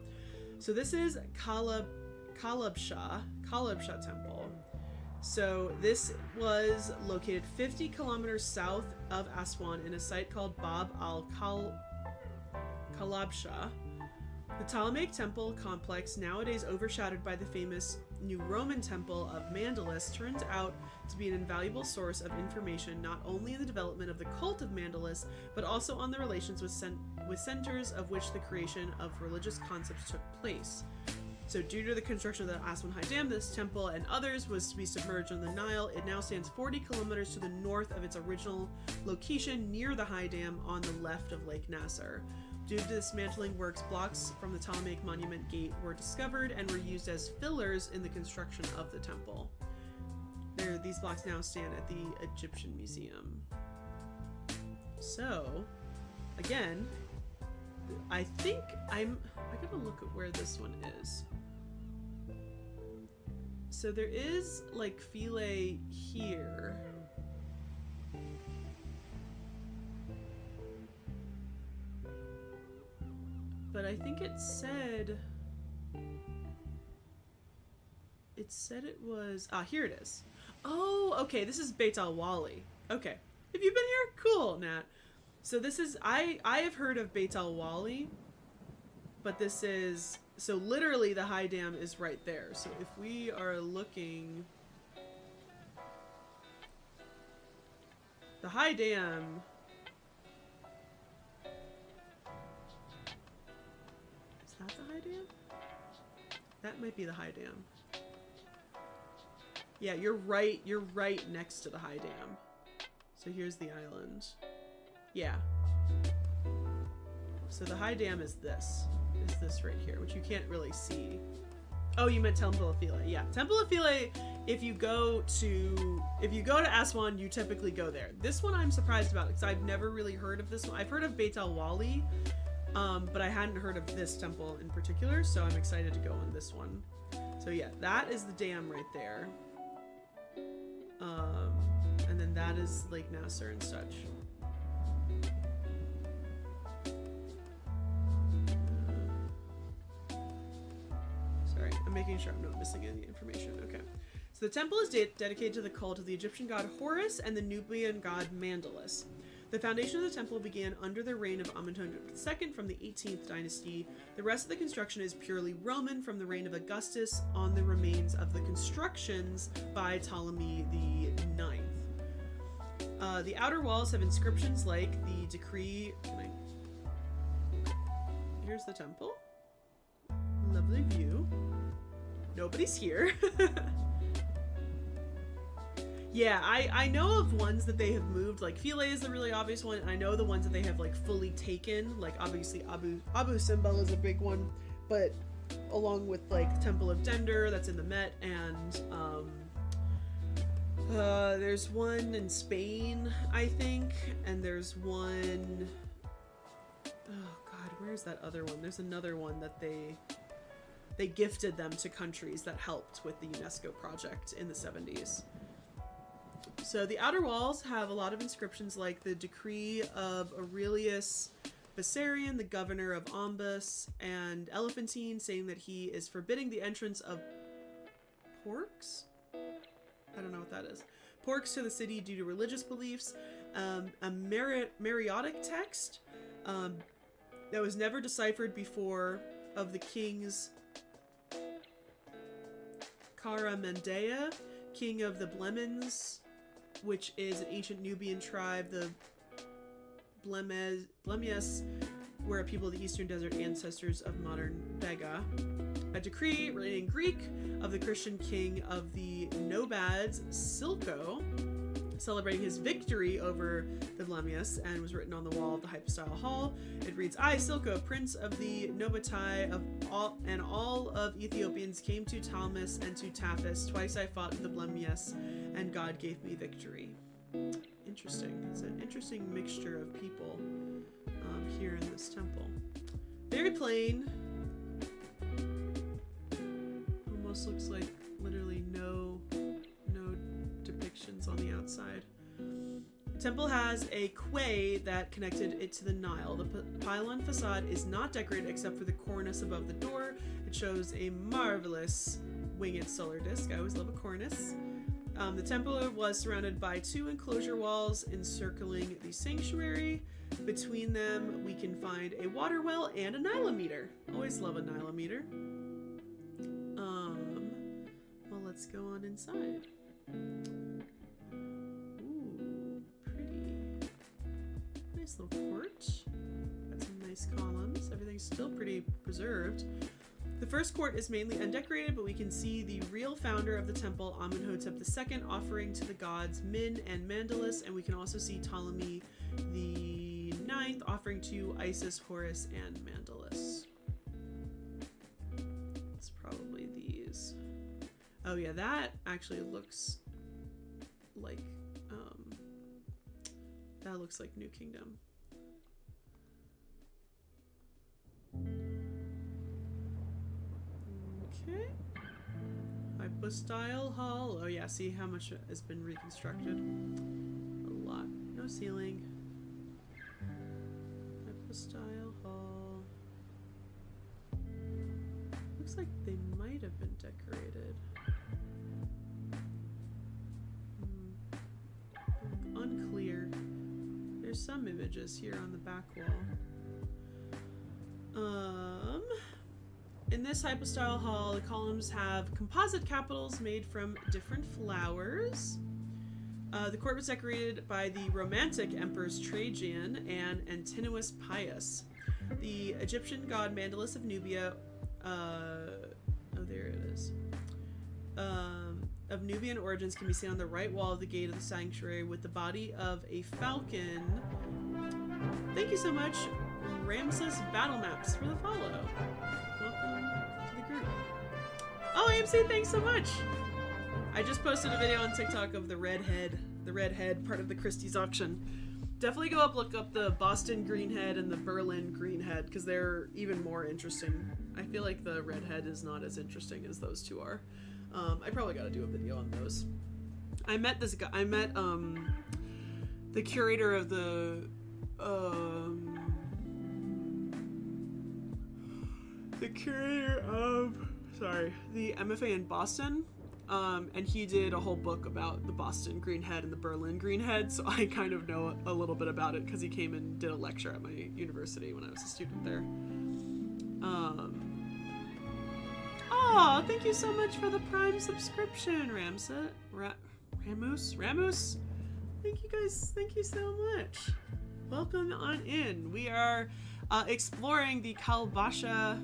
So this is Kalabsha Temple. So this was located 50 kilometers south of Aswan in a site called Bab al-Kalabsha. The Ptolemaic temple complex, nowadays overshadowed by the famous New Roman temple of Mandalus, turns out to be an invaluable source of information not only in the development of the cult of Mandalus, but also on the relations with centers of which the creation of religious concepts took place. So due to the construction of the Aswan High Dam, this temple and others was to be submerged on the Nile. It now stands 40 kilometers to the north of its original location near the High Dam on the left of Lake Nasser. Due to dismantling works, blocks from the Ptolemaic Monument Gate were discovered and were used as fillers in the construction of the temple. These blocks now stand at the Egyptian Museum. So, again, I think I gotta look at where this one is. So there is like Philae here. But I think it said it was, here it is. Oh, okay, this is Beit al-Wali. Okay. Have you been here? Cool, Nat. So this is, I have heard of Beit al-Wali, but this is, so literally the High Dam is right there. So if we are looking, the High Dam, is that the High Dam? That might be the High Dam. Yeah, you're right next to the High Dam. So here's the island. Yeah. So the High Dam is this right here, which you can't really see. Oh, you meant Temple of Philae. Yeah, Temple of Philae, if you go to Aswan, you typically go there. This one I'm surprised about because I've never really heard of this one. I've heard of Beit al-Wali, but I hadn't heard of this temple in particular, so I'm excited to go on this one. So yeah, that is the dam right there. And then that is Lake Nasser and such. Sorry, I'm making sure I'm not missing any information. Okay. So the temple is dedicated to the cult of the Egyptian god Horus and the Nubian god Mandalus. The foundation of the temple began under the reign of Amenhotep II from the 18th dynasty. The rest of the construction is purely Roman from the reign of Augustus on the remains of the constructions by Ptolemy IX. The outer walls have inscriptions like the decree... Here's the temple. Lovely view. Nobody's here. Yeah, I know of ones that they have moved, like Philae is the really obvious one, and I know the ones that they have like fully taken, like obviously Abu Simbel is a big one, but along with like Temple of Dender that's in the Met, and there's one in Spain, I think, and there's one, oh god, where's that other one? There's another one that they gifted them to countries that helped with the UNESCO project in the 70s. So the outer walls have a lot of inscriptions like the decree of Aurelius Bessarion, the governor of Ombus, and Elephantine, saying that he is forbidding the entrance of porks? I don't know what that is. Porks to the city due to religious beliefs. A Mariotic text that was never deciphered before of the kings Karamendea, king of the Blemens, which is an ancient Nubian tribe. The Blemies were a people of the Eastern Desert, ancestors of modern Bega. A decree, written in Greek, of the Christian king of the Nomads, Silko, celebrating his victory over the Blemmyes, and was written on the wall of the hypostyle hall. It reads, "I, Silko, prince of the Nobatai all of Ethiopians, came to Talmus and to Taphis. Twice I fought with the Blemmyes, and God gave me victory." Interesting. It's an interesting mixture of people here in this temple. Very plain. Almost looks like literally no depictions on the outside. The temple has a quay that connected it to the Nile. The pylon facade is not decorated except for the cornice above the door. It shows a marvelous winged solar disk. I always love a cornice. The temple was surrounded by 2 enclosure walls encircling the sanctuary. Between them, we can find a water well and a nilometer. Always love a nilometer. Well, let's go on inside. Ooh, pretty. Nice little court. Got some nice columns. Everything's still pretty preserved. The first court is mainly undecorated, but we can see the real founder of the temple, Amenhotep II, offering to the gods Min and Mandalus, and we can also see Ptolemy the IX offering to Isis, Horus, and Mandalus. It's probably these. Oh yeah, that actually looks like, that looks like New Kingdom. Okay. Hypostyle hall. Oh yeah, see how much has been reconstructed. A lot. No ceiling. Hypostyle hall. Looks like they might have been decorated. Unclear. There's some images here on the back wall. In this hypostyle hall, the columns have composite capitals made from different flowers. The court was decorated by the Romantic emperors Trajan and Antinous Pius. The Egyptian god Mandalus of Nubia, oh there it is, of Nubian origins can be seen on the right wall of the gate of the sanctuary with the body of a falcon. Thank you so much, Ramses Battle Maps, for the follow. Welcome to the group. Oh, AMC, thanks so much. I just posted a video on TikTok of the red head part of the Christie's auction. Definitely go look up the Boston greenhead and the Berlin greenhead, because they're even more interesting. I feel like the red head is not as interesting as those two are. I probably gotta do a video on those. I met this guy, the curator of the the MFA in Boston, and he did a whole book about the Boston greenhead and the Berlin greenhead, so I kind of know a little bit about it because he came and did a lecture at my university when I was a student there. Oh, thank you so much for the Prime subscription, Ramus. Thank you guys, thank you so much. Welcome on in. We are exploring the Kalbasha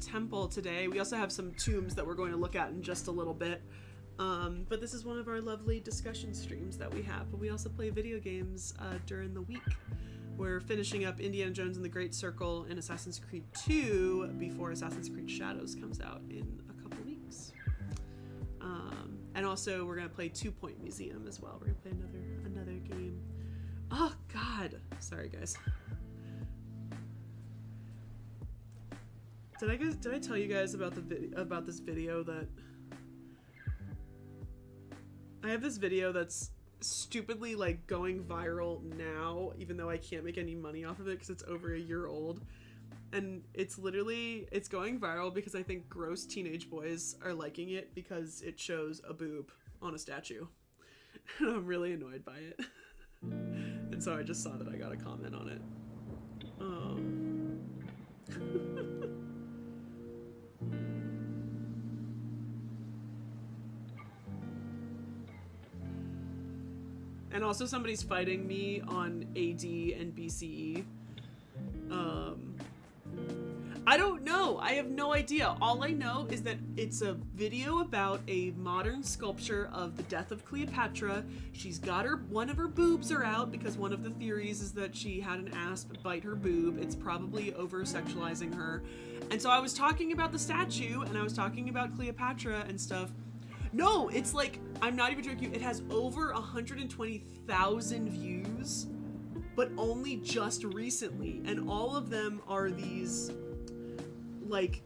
temple today. We also have some tombs that we're going to look at in just a little bit. But this is one of our lovely discussion streams that we have. But we also play video games during the week. We're finishing up Indiana Jones and the Great Circle and Assassin's Creed 2 before Assassin's Creed Shadows comes out in a couple weeks. And also we're gonna play 2 Point Museum as well. We're gonna play another game. Oh God! Sorry guys. Did I tell you guys about about this video that I have this video that's stupidly like going viral now, even though I can't make any money off of it because it's over a year old, and it's going viral because I think gross teenage boys are liking it because it shows a boob on a statue, and I'm really annoyed by it. And so I just saw that I got a comment on it. And also somebody's fighting me on AD and BCE. I don't know. I have no idea. All I know is that it's a video about a modern sculpture of the death of Cleopatra. She's got one of her boobs are out because one of the theories is that she had an asp bite her boob. It's probably over-sexualizing her. And so I was talking about the statue, and I was talking about Cleopatra and stuff. No, it's like, I'm not even joking, it has over 120,000 views, but only just recently, and all of them are these, like,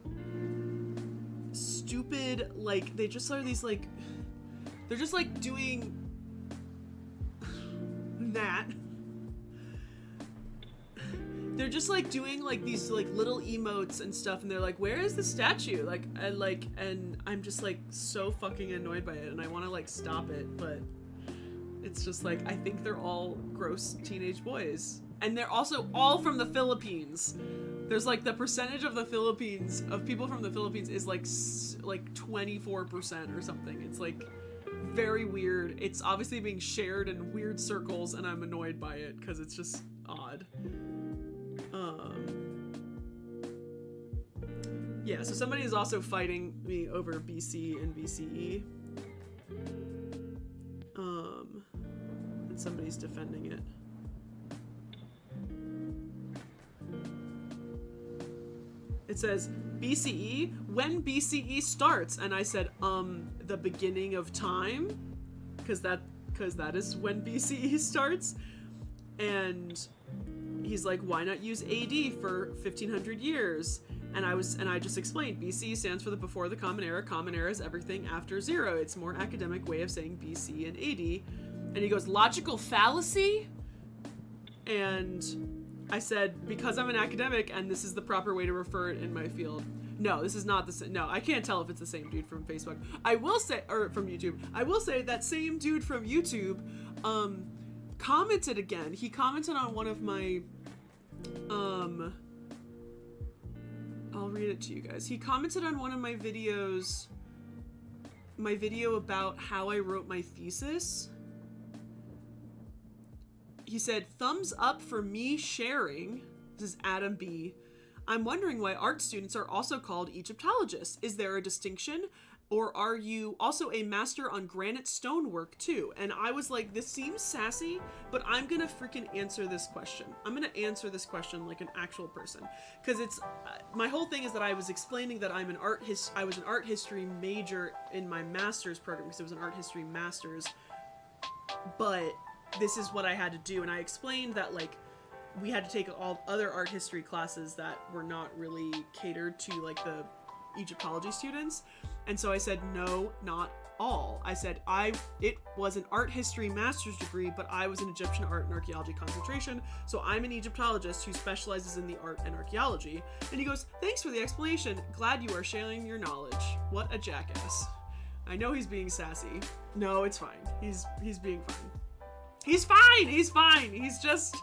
stupid, like, they just are these, like, they're just, like, doing that. They're just like doing like these like little emotes and stuff, and they're like, where is the statue? And I'm just like so fucking annoyed by it, and I want to like stop it, but it's just like, I think they're all gross teenage boys, and they're also all from the Philippines. There's like the percentage of the Philippines, of people from the Philippines, is like 24% or something. It's like very weird. It's obviously being shared in weird circles, and I'm annoyed by it because it's just odd. Yeah, so somebody is also fighting me over BC and BCE. And somebody's defending it. It says, BCE? When BCE starts? And I said, the beginning of time? Because that is when BCE starts. And he's like, why not use AD for 1500 years? And I just explained, BC stands for the before the Common Era. Common Era is everything after 0. It's a more academic way of saying BC and AD. And he goes, logical fallacy? And I said, because I'm an academic and this is the proper way to refer it in my field. No, this is not the same. No, I can't tell if it's the same dude from Facebook. I will say, or from YouTube. I will say that same dude from YouTube commented again. He commented on one of my I'll read it to you guys. He commented on one of my videos, my video about how I wrote my thesis. He said, thumbs up for me sharing. This is Adam B. I'm wondering why art students are also called Egyptologists. Is there a distinction? Or are you also a master on granite stonework too? And I was like, this seems sassy, but I'm gonna freaking answer this question. I'm gonna answer this question like an actual person. Because it's, my whole thing is that I was explaining that I was an art history major in my master's program, because it was an art history master's, but this is what I had to do. And I explained that like, we had to take all other art history classes that were not really catered to like the Egyptology students. And so I said, no, not all. I said, it was an art history master's degree, but I was an Egyptian art and archaeology concentration. So I'm an Egyptologist who specializes in the art and archaeology. And he goes, thanks for the explanation. Glad you are sharing your knowledge. What a jackass. I know he's being sassy. No, it's fine. He's being fine. He's fine. He's fine. He's just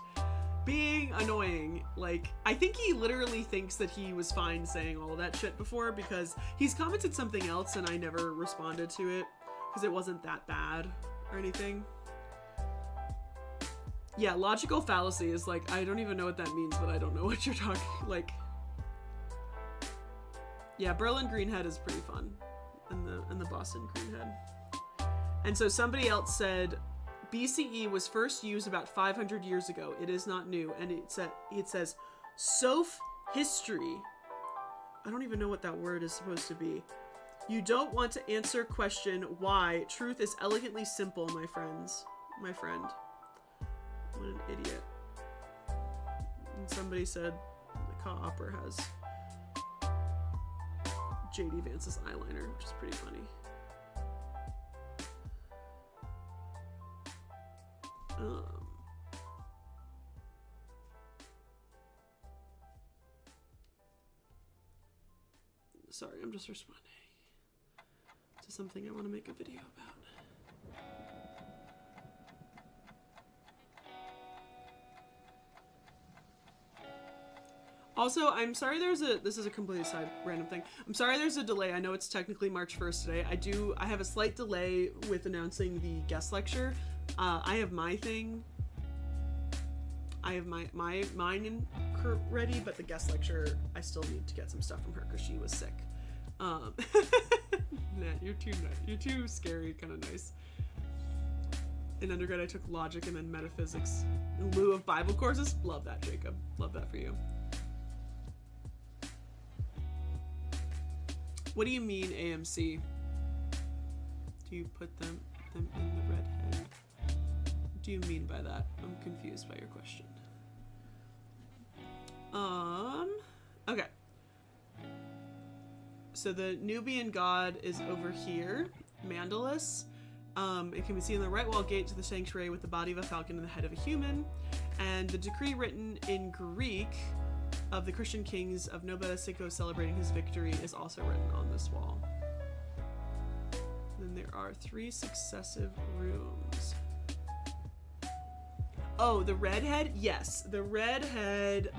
being annoying. Like, I think he literally thinks that he was fine saying all of that shit before, because he's commented something else and I never responded to it because it wasn't that bad or anything. Yeah, logical fallacy is like, I don't even know what that means, but I don't know what you're talking, like, yeah, Berlin Greenhead is pretty fun, and the Boston Greenhead. And so somebody else said, BCE was first used about 500 years ago. It is not new. And it says, Soph history. I don't even know what that word is supposed to be. You don't want to answer question why. Truth is elegantly simple, my friends. My friend. What an idiot. And somebody said the Ka Opera has JD Vance's eyeliner, which is pretty funny. Sorry, I'm just responding to something I want to make a video about. Also, I'm sorry this is a completely side random thing. I'm sorry there's a delay. I know it's technically March 1st today. I have a slight delay with announcing the guest lecture. I have my thing. I have mine book ready, but the guest lecture, I still need to get some stuff from her because she was sick. Nah, you're too scary, kind of nice. In undergrad, I took logic and then metaphysics in lieu of Bible courses. Love that, Jacob. Love that for you. What do you mean, AMC? Do you put them in the red head? What do you mean by that? I'm confused by your question. Okay. So the Nubian god is over here, Mandalus. It can be seen in the right wall gate to the sanctuary with the body of a falcon and the head of a human. And the decree written in Greek of the Christian kings of Nobel Sicko celebrating his victory is also written on this wall. Then there are 3 successive rooms. Oh, the redhead? Yes, the redhead,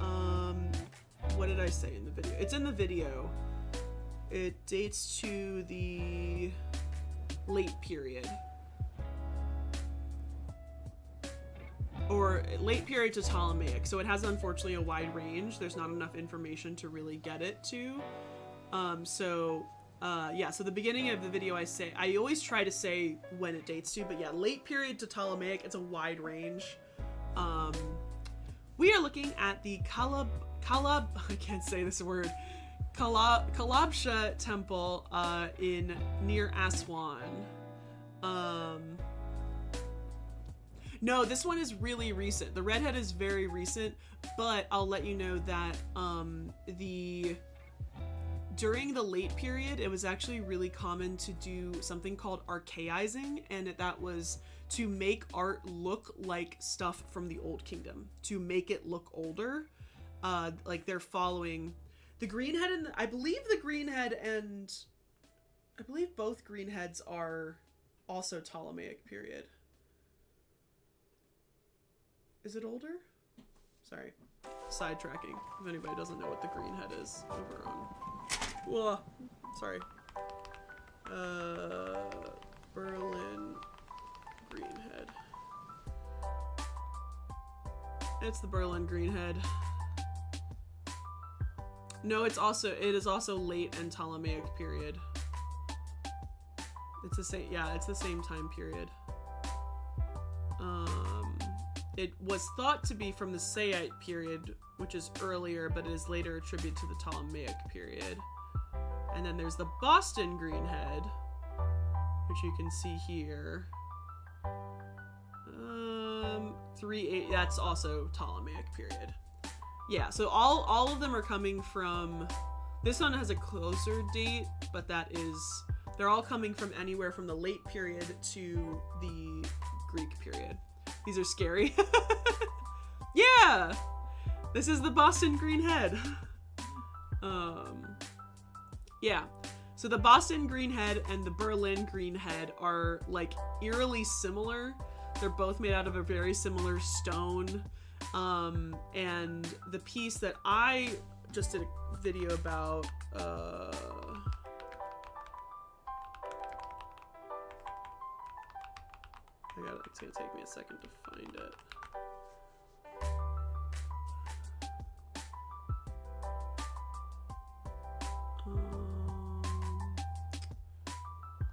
what did I say in the video? It's in the video. It dates to the late period. Or late period to Ptolemaic. So it has, unfortunately, a wide range. There's not enough information to really get it to. Yeah, so the beginning of the video I always try to say when it dates to, but yeah, late period to Ptolemaic, it's a wide range. We are looking at the I can't say this word, Kalabsha temple near Aswan. No, this one is really recent. The redhead is very recent, but I'll let you know that during the late period, it was actually really common to do something called archaizing, and that was to make art look like stuff from the Old Kingdom, to make it look older. Like they're following the greenhead, and I believe both greenheads are also Ptolemaic period. Is it older? Sorry, sidetracking. If anybody doesn't know what the greenhead is, over on. Whoa, sorry. Berlin greenhead. It's the Berlin greenhead. No, it is also late and Ptolemaic period. It's the same, yeah, it's the same time period. It was thought to be from the Saite period, which is earlier, but it is later attributed to the Ptolemaic period. And then there's the Boston greenhead, which you can see here. 3-8, that's also Ptolemaic period. Yeah, so all of them are coming from, this one has a closer date, but they're all coming from anywhere from the late period to the Greek period. These are scary. Yeah! This is the Boston greenhead. Yeah. So the Boston greenhead and the Berlin greenhead are like eerily similar. They're both made out of a very similar stone. And the piece that I just did a video about, it's gonna take me a second to find it.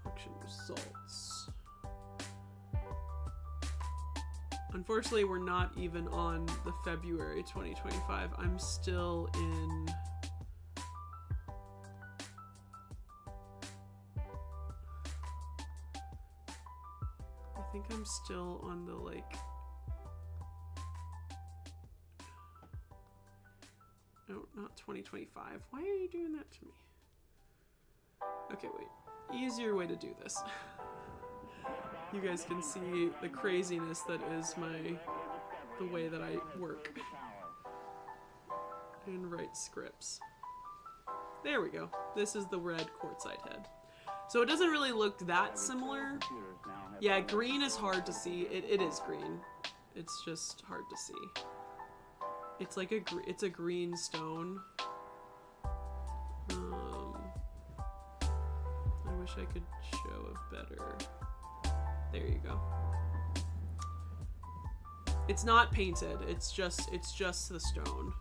Auction results. Unfortunately, we're not even on the February 2025. I'm still in... I think I'm still on the, like... No, not 2025. Why are you doing that to me? Okay, wait. Easier way to do this. You guys can see the craziness that is the way that I work and write scripts. There we go. This is the red quartzite head. So it doesn't really look that similar. Yeah, green is hard to see. It is green. It's just hard to see. It's like it's a green stone. I wish I could show a better. There you go. It's not painted. It's just the stone.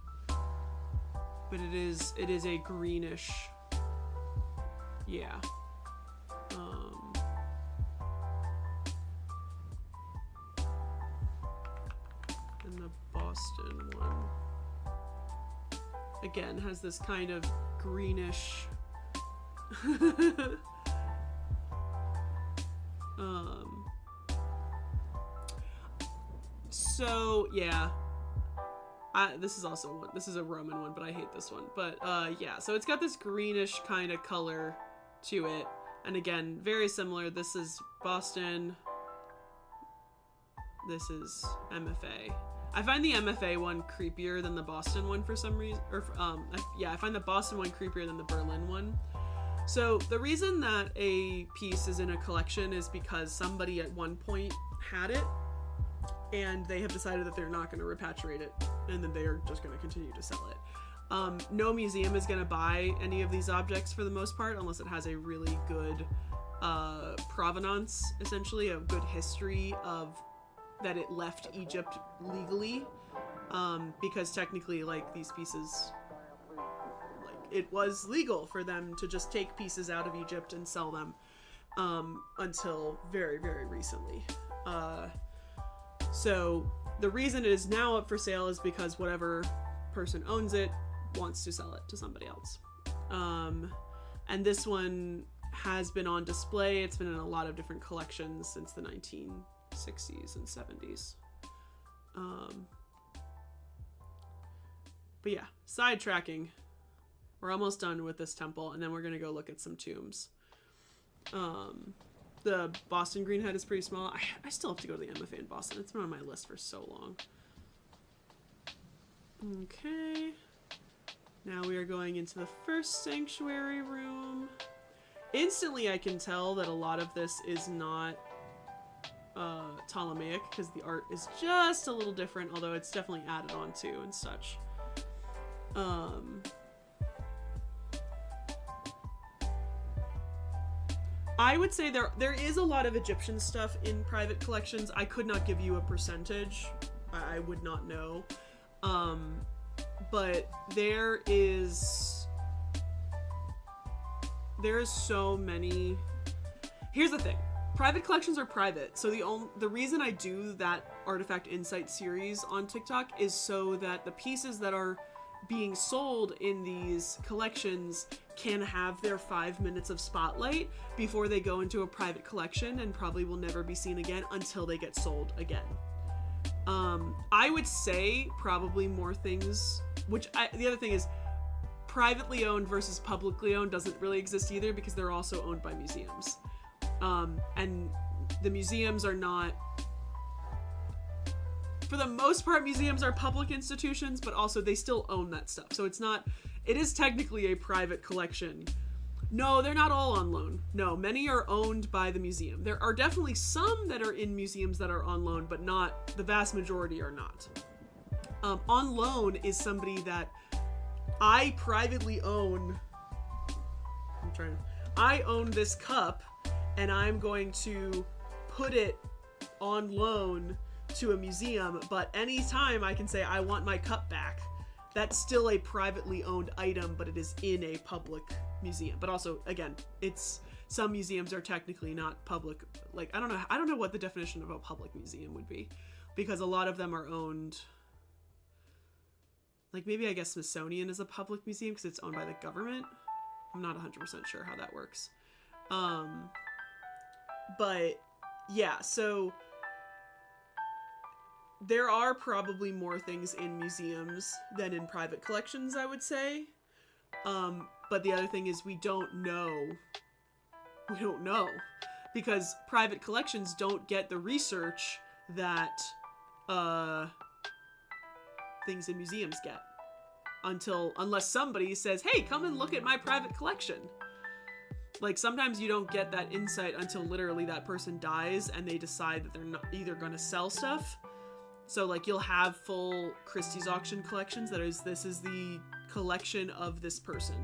but it is a greenish, yeah. And the Boston one, again, has this kind of greenish, so yeah, this is also one, this is a Roman one, but I hate this one, but yeah, so it's got this greenish kind of color to it, and again, very similar. This is Boston, this is MFA. I find the MFA one creepier than the Boston one for some reason, or yeah, I find the Boston one creepier than the Berlin one. So the reason that a piece is in a collection is because somebody at one point had it, and they have decided that they're not going to repatriate it, and then they are just going to continue to sell it. No museum is going to buy any of these objects for the most part, unless it has a really good provenance, essentially, a good history of that it left Egypt legally, because technically, like, these pieces, like, it was legal for them to just take pieces out of Egypt and sell them until very, very recently. So the reason it is now up for sale is because whatever person owns it wants to sell it to somebody else. And this one has been on display. It's been in a lot of different collections since the 1960s and 70s. But yeah, sidetracking. We're almost done with this temple, and then we're gonna go look at some tombs. The Boston green head is pretty small. I still have to go to the MFA in Boston. It's been on my list for so long. Okay. Now we are going into the first sanctuary room. Instantly I can tell that a lot of this is not Ptolemaic, because the art is just a little different, although it's definitely added on to and such. I would say there is a lot of Egyptian stuff in private collections. I could not give you a percentage. I would not know. But there is so many. Here's the thing. Private collections are private. So the reason I do that Artifact Insight series on TikTok is so that the pieces that are being sold in these collections can have their 5 minutes of spotlight before they go into a private collection and probably will never be seen again until they get sold again. I would say probably more things, the other thing is privately owned versus publicly owned doesn't really exist either, because they're also owned by museums. And the museums are not, for the most part, museums are public institutions, but also they still own that stuff. So it is technically a private collection. No, they're not all on loan. No, many are owned by the museum. There are definitely some that are in museums that are on loan, but the vast majority are not. On loan is somebody that I privately own. I own this cup, and I'm going to put it on loan to a museum, but anytime I can say I want my cup back, that's still a privately owned item, but it is in a public museum. But also, again, some museums are technically not public. Like, I don't know what the definition of a public museum would be, because a lot of them are owned. Like, maybe I guess Smithsonian is a public museum because it's owned by the government. I'm not 100% sure how that works. But yeah, so there are probably more things in museums than in private collections, I would say. But the other thing is we don't know, because private collections don't get the research that things in museums get unless somebody says, hey, come and look at my private collection. Like, sometimes you don't get that insight until literally that person dies and they decide that they're not either going to sell stuff. So, like, you'll have full Christie's auction collections this is the collection of this person.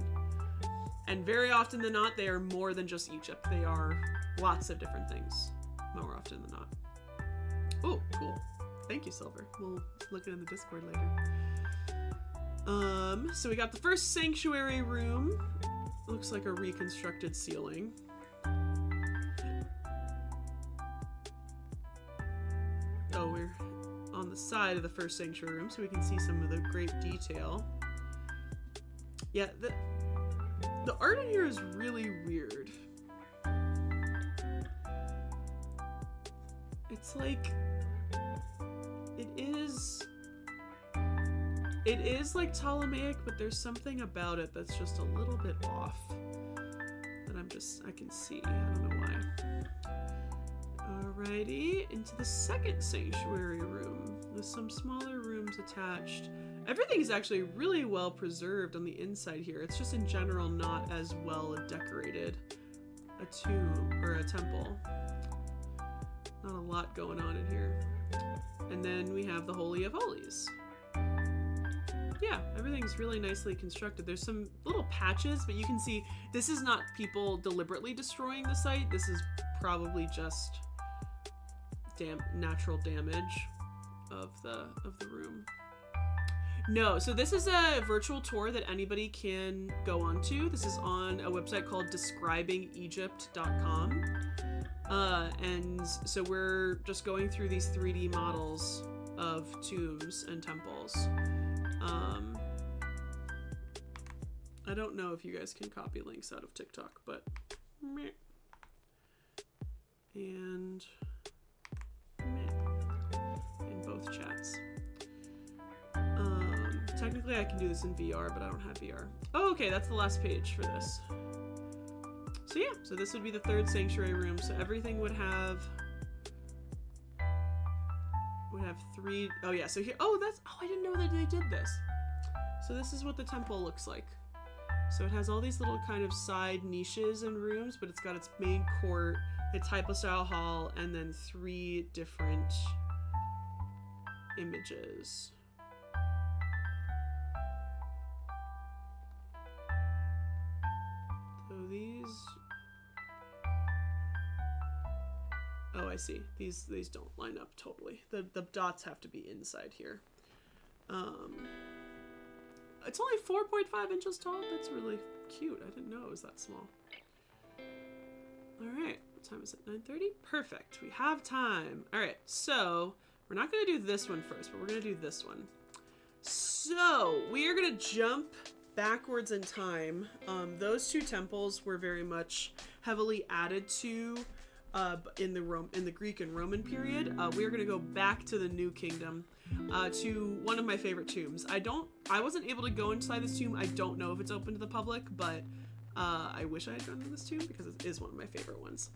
And very often than not, they are more than just Egypt. They are lots of different things, more often than not. Oh, cool. Thank you, Silver. We'll look it in the Discord later. So we got the first sanctuary room. Looks like a reconstructed ceiling. Oh, we're on the side of the first sanctuary room, so we can see some of the great detail. Yeah, the art in here is really weird. It's like, it is like Ptolemaic, but there's something about it that's just a little bit off that I can see. I don't know why. Alrighty, into the second sanctuary room with some smaller rooms attached. Everything is actually really well preserved on the inside here. It's just in general not as well decorated a tomb or a temple. Not a lot going on in here. And then we have the Holy of Holies. Yeah, everything's really nicely constructed. There's some little patches, but you can see this is not people deliberately destroying the site. This is probably just natural damage of the room. No, so this is a virtual tour that anybody can go onto. This is on a website called describingegypt.com. And so we're just going through these 3D models of tombs and temples. I don't know if you guys can copy links out of TikTok, but meh. And meh. In both chats. Technically I can do this in VR, but I don't have VR. Oh, okay, that's the last page for this. So yeah, so this would be the third sanctuary room. So everything would have three. Oh yeah, so here, oh, I didn't know that they did this. So this is what the temple looks like. So it has all these little kind of side niches and rooms, but it's got its main court, its hypostyle hall, and then 3 different images. So these, oh, I see. These don't line up totally. The dots have to be inside here. It's only 4.5 inches tall. That's really cute. I didn't know it was that small. All right, what time is it? 9:30? Perfect. We have time. All right, so we're not going to do this one first, but we're going to do this one. So we are going to jump backwards in time. Those 2 temples were very much heavily added to in the Greek and Roman period. We are going to go back to the New Kingdom, to one of my favorite tombs. I wasn't able to go inside this tomb. I don't know if it's open to the public, but I wish I had gone to this tomb because it is one of my favorite ones.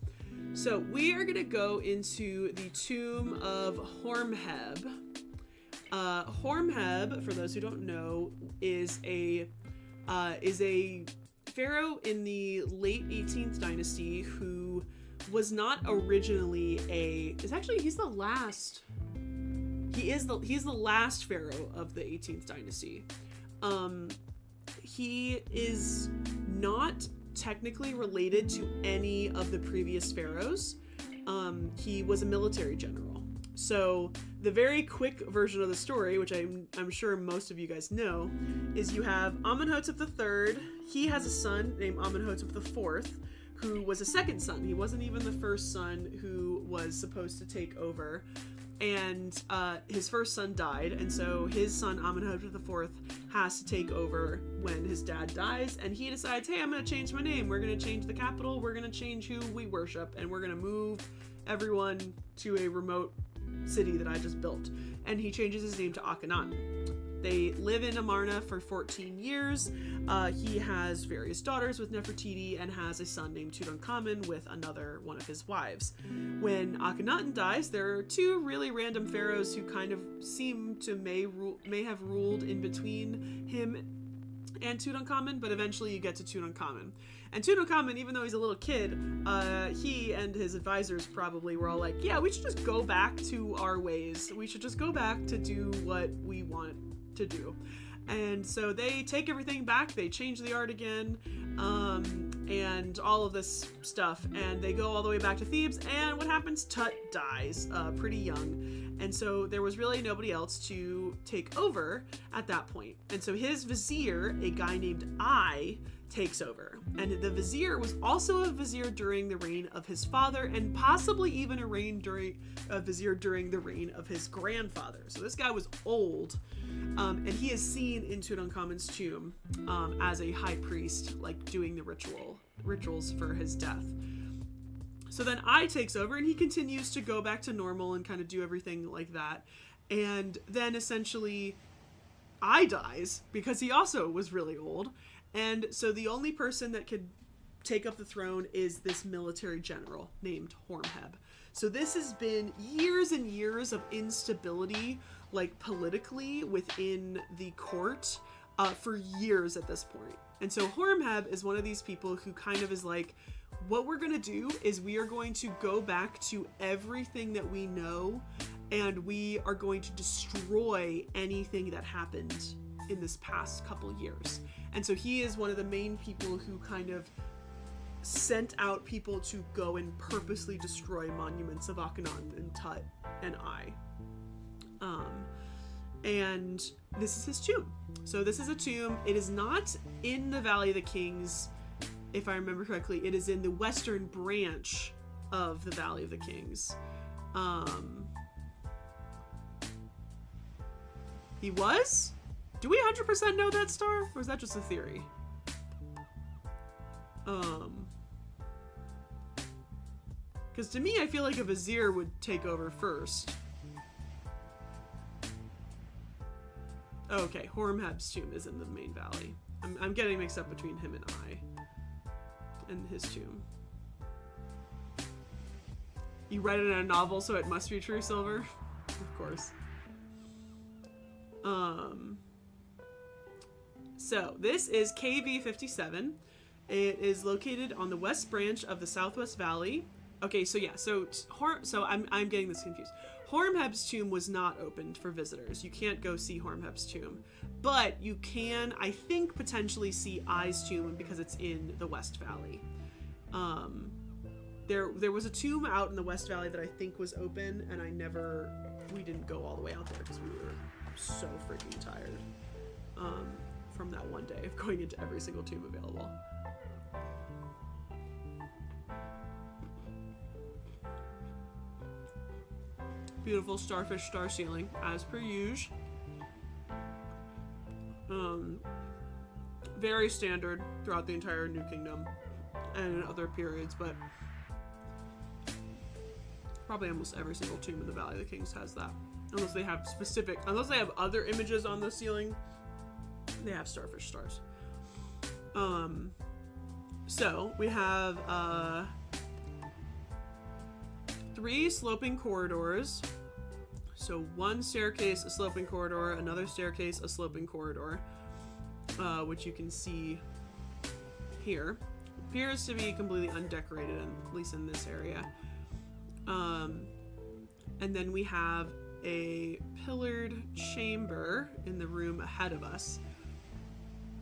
So we are going to go into the tomb of Horemheb. Horemheb, for those who don't know, is a pharaoh in the late 18th dynasty who was not originally he's the last pharaoh of the 18th dynasty. He is not technically related to any of the previous pharaohs. He was a military general. So the very quick version of the story, which I'm sure most of you guys know, is you have Amenhotep III. He has a son named Amenhotep IV, who was a second son. He wasn't even the first son who was supposed to take over. And his first son died, and so his son Amenhotep IV has to take over when his dad dies, and he decides, hey, I'm going to change my name. We're going to change the capital. We're going to change who we worship, and we're going to move everyone to a remote city that I just built. And he changes his name to Akhenaten. They live in Amarna for 14 years. He has various daughters with Nefertiti and has a son named Tutankhamun with another one of his wives. When Akhenaten dies, there are 2 really random pharaohs who kind of seem to may have ruled in between him and Tutankhamun, but eventually you get to Tutankhamun. And Tutankhamun, even though he's a little kid, he and his advisors probably were all like, yeah, we should just go back to our ways. We should just go back to do what we want to do. And so they take everything back, they change the art again, and all of this stuff, and they go all the way back to Thebes, and what happens? Tut dies pretty young, And so there was really nobody else to take over at that point. And so his vizier, a guy named I, takes over. And the vizier was also a vizier during the reign of his father, and possibly even a vizier during the reign of his grandfather. So this guy was old, and he is seen in Tutankhamun's tomb as a high priest, like doing the rituals for his death. So then I takes over, and he continues to go back to normal and kind of do everything like that. And then essentially I dies because he also was really old. And so the only person that could take up the throne is this military general named Horemheb. So this has been years and years of instability, like politically within the court, for years at this point. And so Horemheb is one of these people who kind of is like, what we're going to do is we are going to go back to everything that we know, and we are going to destroy anything that happened in this past couple years. And so he is one of the main people who kind of sent out people to go and purposely destroy monuments of Akhenaten and Tut and I. And this is his tomb. So this is a tomb. It is not in the Valley of the Kings, if I remember correctly. It is in the western branch of the Valley of the Kings. He was? Do we 100% know that, Star? Or is that just a theory? Because to me, I feel like a vizier would take over first. Oh, okay, Horemheb's tomb is in the main valley. I'm getting mixed up between him and I. And his tomb. You read it in a novel, so it must be true, Silver? Of course. So this is KV57. It is located on the west branch of the Southwest Valley. Okay, so yeah, so I'm getting this confused. Horemheb's tomb was not opened for visitors. You can't go see Horemheb's tomb, but you can, I think, potentially see I's tomb because it's in the West Valley. There was a tomb out in the West Valley that I think was open, and we didn't go all the way out there because we were so freaking tired from that one day of going into every single tomb available. Beautiful starfish star ceiling, as per usual. Very standard throughout the entire New Kingdom and in other periods, but probably almost every single tomb in the Valley of the Kings has that. Unless they have other images on the ceiling, they have starfish stars. So we have 3 sloping corridors. So one staircase, a sloping corridor, another staircase, a sloping corridor, which you can see here. Appears to be completely undecorated, at least in this area. And then we have a pillared chamber in the room ahead of us.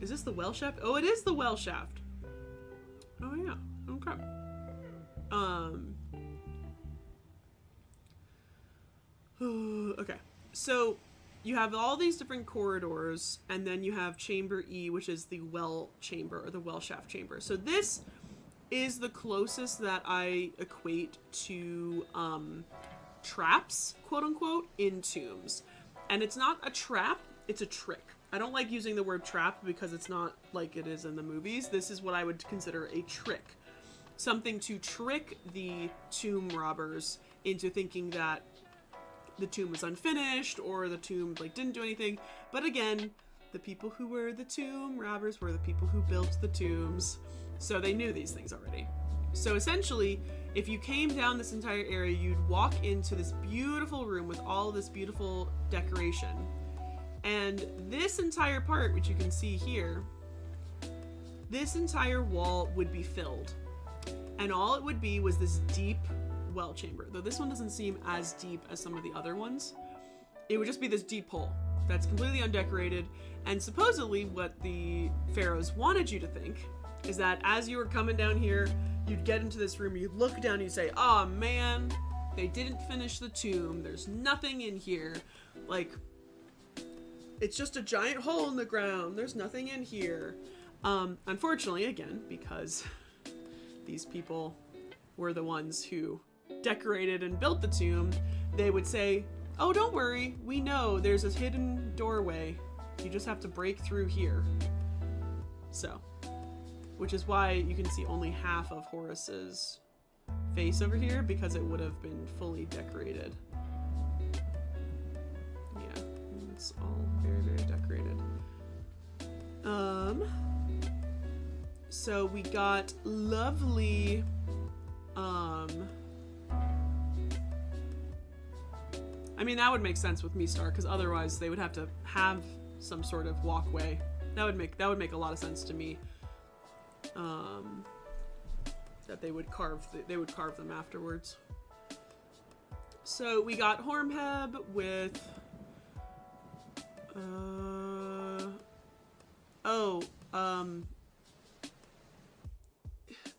Is this the well shaft? Oh, it is the well shaft. Oh yeah, okay. Okay, so you have all these different corridors, and then you have chamber E, which is the well chamber, or the well shaft chamber. So this is the closest that I equate to traps, quote unquote, in tombs. And it's not a trap, it's a trick. I don't like using the word trap because it's not like it is in the movies. This is what I would consider a trick. Something to trick the tomb robbers into thinking that the tomb was unfinished or the tomb didn't do anything. But again, the people who were the tomb robbers were the people who built the tombs. So they knew these things already. So essentially, if you came down this entire area, you'd walk into this beautiful room with all this beautiful decoration. And this entire part, which you can see here, this entire wall would be filled. And all it would be was this deep well chamber. Though this one doesn't seem as deep as some of the other ones. It would just be this deep hole that's completely undecorated. And supposedly what the pharaohs wanted you to think is that as you were coming down here, you'd get into this room, you'd look down, and you'd say, oh man, They didn't finish the tomb. There's nothing in here. Like, it's just a giant hole in the ground. There's nothing in here. Unfortunately, again, because these people were the ones who decorated and built the tomb, they would say, oh, don't worry. We know there's a hidden doorway. You just have to break through here. So, which is why you can see only half of Horus's face over here, because it would have been fully decorated. Yeah, it's all very, very decorated. So we got lovely, I mean, that would make sense with Mistar, because otherwise they would have to have some sort of walkway. That would make a lot of sense to me. That they would carve them afterwards. So we got Horemheb with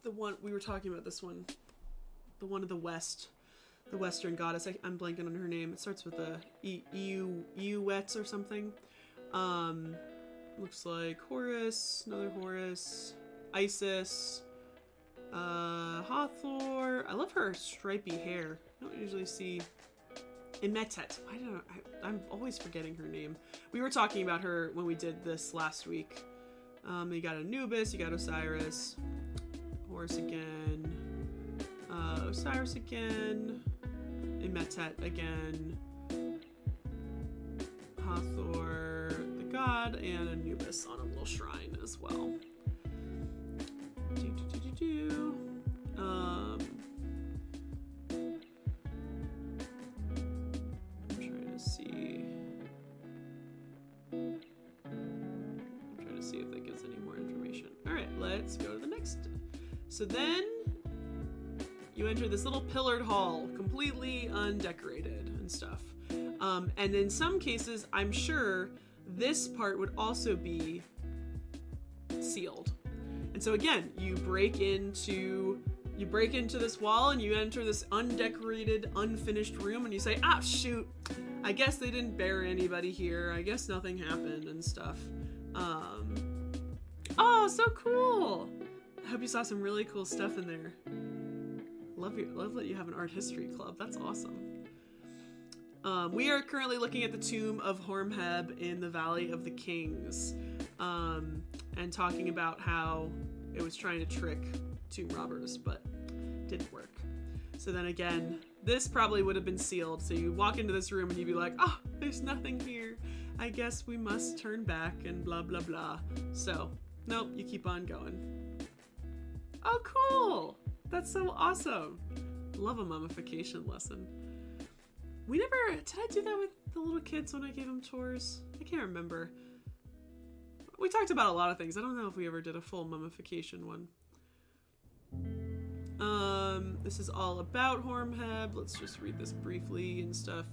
the one we were talking about, this one, the one of the west, the western goddess. I'm blanking on her name. It starts with a Euwets or something. Looks like Horus, another Horus, Isis, Hathor. I love her stripy hair. I don't usually see Imetet. I'm always forgetting her name. We were talking about her when we did this last week. You got Anubis, you got Osiris, Horus again, Osiris again, Imetet again, Hathor the god, and Anubis on a little shrine as well. I'm trying to see if that gives any more information. All right, let's go to the next. So then you enter this little pillared hall, completely undecorated and stuff. And in some cases, I'm sure this part would also be sealed. And so again, you break into this wall and you enter this undecorated, unfinished room, and you say, ah, shoot, I guess they didn't bury anybody here. I guess nothing happened and stuff. Oh, so cool. I hope you saw some really cool stuff in there. Love that you have an art history club. That's awesome. We are currently looking at the tomb of Horemheb in the Valley of the Kings, and talking about how it was trying to trick tomb robbers, but didn't work. So then again, this probably would have been sealed. So you walk into this room and you'd be like, oh, there's nothing here. I guess we must turn back and blah, blah, blah. So, nope, you keep on going. Oh, cool. That's so awesome. Love a mummification lesson. Did I do that with the little kids when I gave them tours? I can't remember. We talked about a lot of things. I don't know if we ever did a full mummification one. This is all about Horemheb. Let's just read this briefly and stuff.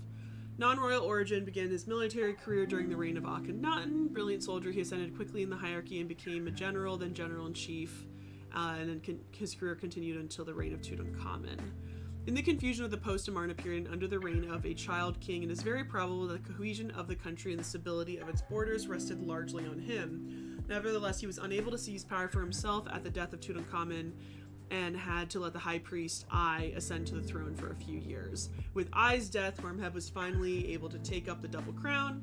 Non-royal origin, began his military career during the reign of Akhenaten. Brilliant soldier, he ascended quickly in the hierarchy and became a general, then general-in-chief. And then his career continued until the reign of Tutankhamun. In the confusion of the post-Amarna period under the reign of a child king, it is very probable that the cohesion of the country and the stability of its borders rested largely on him. Nevertheless, he was unable to seize power for himself at the death of Tutankhamun and had to let the high priest Ai ascend to the throne for a few years. With Ai's death, Horemheb was finally able to take up the double crown.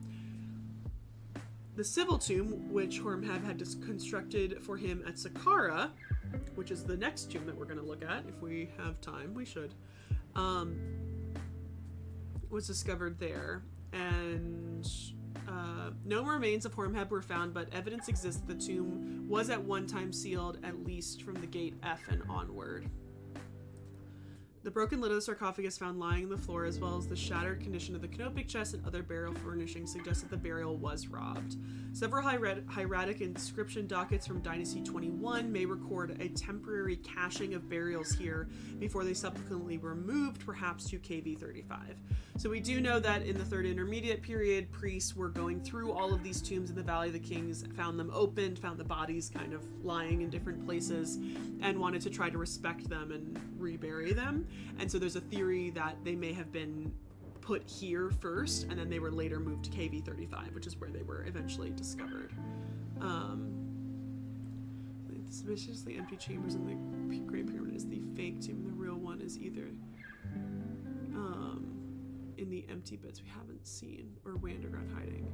The civil tomb, which Horemheb had constructed for him at Saqqara, which is the next tomb that we're going to look at, if we have time, we should, was discovered there. And no remains of Horemheb were found, but evidence exists that the tomb was at one time sealed, at least from the gate F and onward. The broken lid of the sarcophagus found lying on the floor, as well as the shattered condition of the canopic chest and other burial furnishings, suggest that the burial was robbed. Several hieratic inscription dockets from Dynasty 21 may record a temporary caching of burials here before they subsequently were moved, perhaps to KV 35. So we do know that in the Third Intermediate period, priests were going through all of these tombs in the Valley of the Kings, found them opened, found the bodies kind of lying in different places, and wanted to try to respect them and rebury them. And so there's a theory that they may have been put here first, and then they were later moved to KV-35, which is where they were eventually discovered. The suspiciously empty chambers in the Great Pyramid is the fake tomb. The real one is either in the empty bits we haven't seen, or way underground hiding.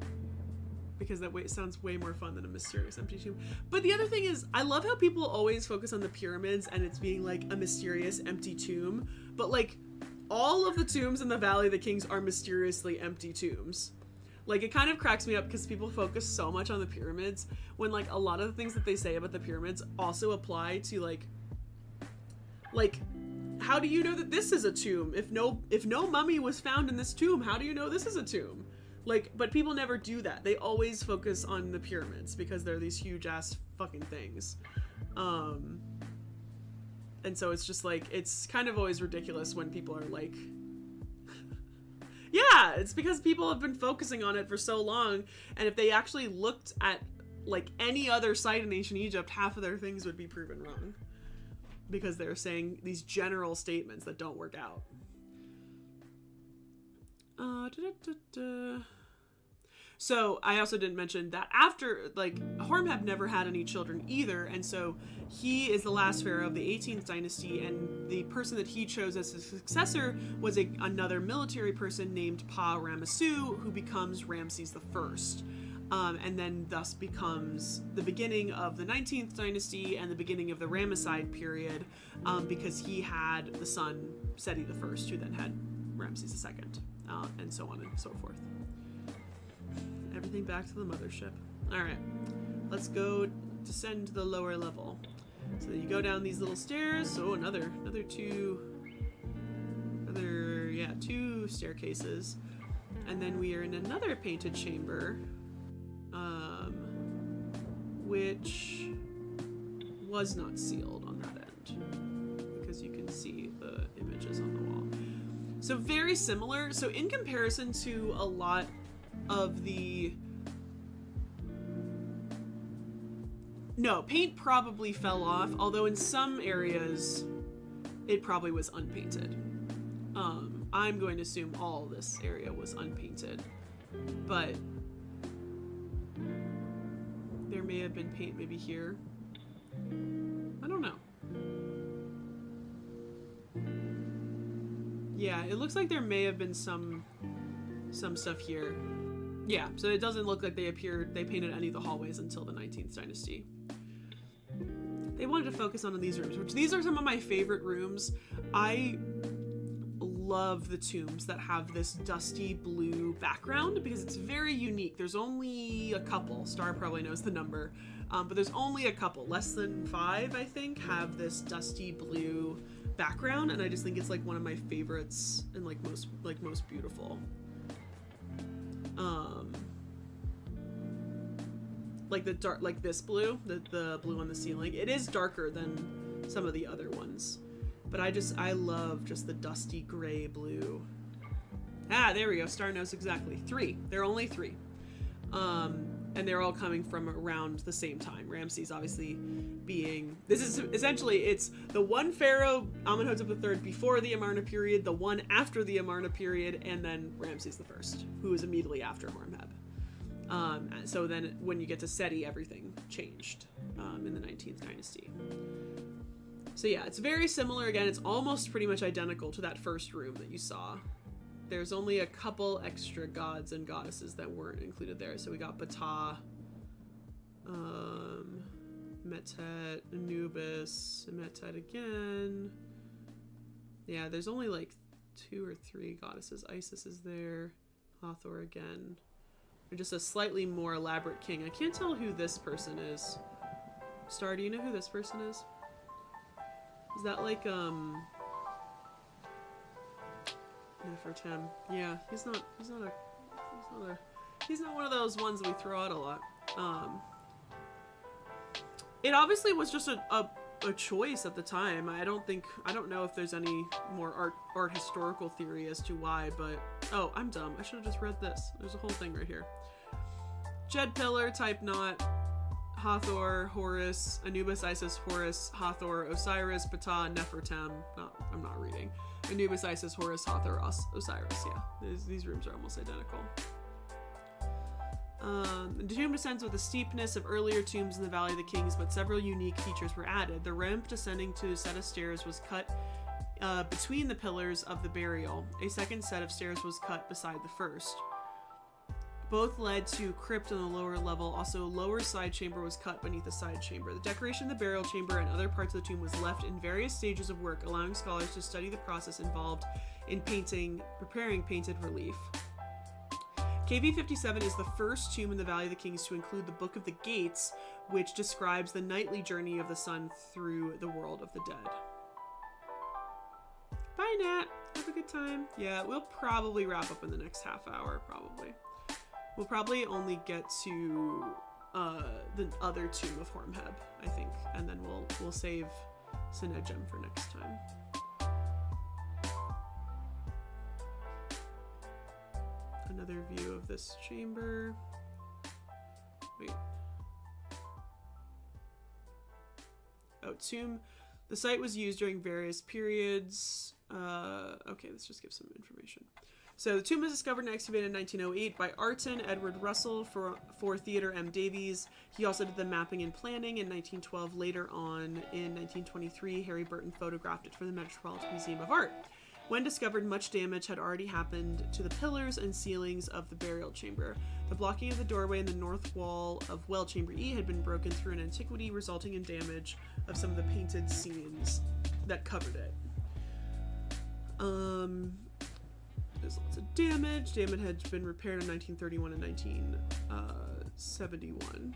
Because that sounds way more fun than a mysterious empty tomb. But the other thing is, I love how people always focus on the pyramids and it's being like a mysterious empty tomb. But like, all of the tombs in the Valley of the Kings are mysteriously empty tombs. Like, it kind of cracks me up because people focus so much on the pyramids when like a lot of the things that they say about the pyramids also apply to like how do you know that this is a tomb? If no mummy was found in this tomb, how do you know this is a tomb? Like, but people never do that. They always focus on the pyramids because they're these huge ass fucking things. And so it's just like, it's kind of always ridiculous when people are like, yeah, it's because people have been focusing on it for so long. And if they actually looked at like any other site in ancient Egypt, half of their things would be proven wrong because they're saying these general statements that don't work out. So I also didn't mention that after, like, Horemheb never had any children either, and so he is the last pharaoh of the 18th dynasty, and the person that he chose as his successor was another military person named Pa-Ramesu, who becomes Ramses the First, and then thus becomes the beginning of the 19th dynasty and the beginning of the Ramesside period, because he had the son Seti the First, who then had Ramses II. And so on and so forth. Everything back to the mothership. All right, let's go descend to the lower level. So you go down these little stairs. So another two staircases, and then we are in another painted chamber, which was not sealed on that end because you can see the images on the wall. So very similar. So in comparison to a lot of the... No, paint probably fell off, although in some areas it probably was unpainted. I'm going to assume all this area was unpainted, but there may have been paint maybe here. I don't know. Yeah, it looks like there may have been some stuff here. Yeah, so it doesn't look like they painted any of the hallways until the 19th dynasty. They wanted to focus on these rooms, which these are some of my favorite rooms. I love the tombs that have this dusty blue background because it's very unique. There's only a couple, Star probably knows the number, but there's only a couple, less than 5, I think, have this dusty blue background, and I just think it's like one of my favorites and like most beautiful. Like the dark, like this blue, the blue on the ceiling, it is darker than some of the other ones, but I love just the dusty gray blue. Ah, there we go. Star knows exactly. 3. There are only 3. And they're all coming from around the same time. Ramses obviously being, this is essentially, it's the one pharaoh, Amenhotep III, before the Amarna period, the one after the Amarna period, and then Ramses the First, who is immediately after Horemheb. So then when you get to Seti, everything changed in the 19th dynasty. So yeah, it's very similar. Again, it's almost pretty much identical to that first room that you saw. There's only a couple extra gods and goddesses that weren't included there. So we got Ptah, Metet, Anubis, Metet again. Yeah, there's only like 2 or 3 goddesses. Isis is there, Hathor again. Or just a slightly more elaborate king. I can't tell who this person is. Star, do you know who this person is? Is that like, Nefertem. Yeah, he's not one of those ones that we throw out a lot. It obviously was just a choice at the time. I don't know if there's any more art historical theory as to why, but oh, I'm dumb. I should have just read this. There's a whole thing right here. Jed Pillar, Type Knot, Hathor, Horus, Anubis, Isis, Horus, Hathor, Osiris, Ptah, Nefertem. No, I'm not reading. everything. Anubis, Isis, Horus, Hathor, Osiris. Yeah, these rooms are almost identical. The tomb descends with the steepness of earlier tombs in the Valley of the Kings, but several unique features were added. The ramp descending to a set of stairs was cut between the pillars of the burial. A second set of stairs was cut beside the first. Both led to crypt on the lower level. Also, a lower side chamber was cut beneath the side chamber. The decoration of the burial chamber and other parts of the tomb was left in various stages of work, allowing scholars to study the process involved in preparing painted relief. KV-57 is the first tomb in the Valley of the Kings to include the Book of the Gates, which describes the nightly journey of the sun through the world of the dead. Bye, Nat. Have a good time. Yeah, we'll probably wrap up in the next half hour, probably. We'll probably only get to the other tomb of Hormheb, I think, and then we'll save Senedjem for next time. Another view of this chamber. Wait. Oh, tomb. The site was used during various periods. Okay, let's just give some information. So the tomb was discovered and excavated in 1908 by Arton Edward Russell for Theodore M. Davies. He also did the mapping and planning in 1912. Later on, in 1923, Harry Burton photographed it for the Metropolitan Museum of Art. When discovered, much damage had already happened to the pillars and ceilings of the burial chamber. The blocking of the doorway in the north wall of Well Chamber E had been broken through in antiquity, resulting in damage of some of the painted scenes that covered it. There's lots of damage. Damage had been repaired in 1931 and 1971.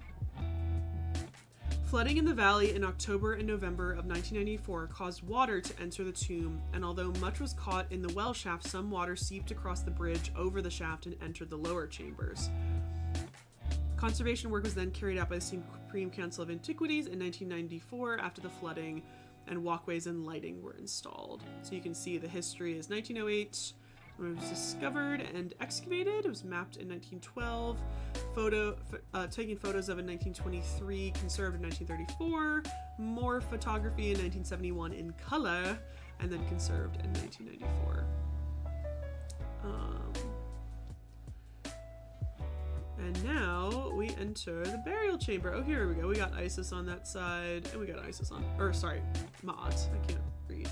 Flooding in the valley in October and November of 1994 caused water to enter the tomb, and although much was caught in the well shaft, some water seeped across the bridge over the shaft and entered the lower chambers. Conservation work was then carried out by the Supreme Council of Antiquities in 1994 after the flooding, and walkways and lighting were installed. So you can see the history is 1908. When it was discovered and excavated, it was mapped in 1912, taking photos of in 1923, conserved in 1934, more photography in 1971 in color, and then conserved in 1994. And now we enter the burial chamber. Oh, here we go. We got Isis on that side, and we got Isis on, or sorry, Ma'at. I can't read.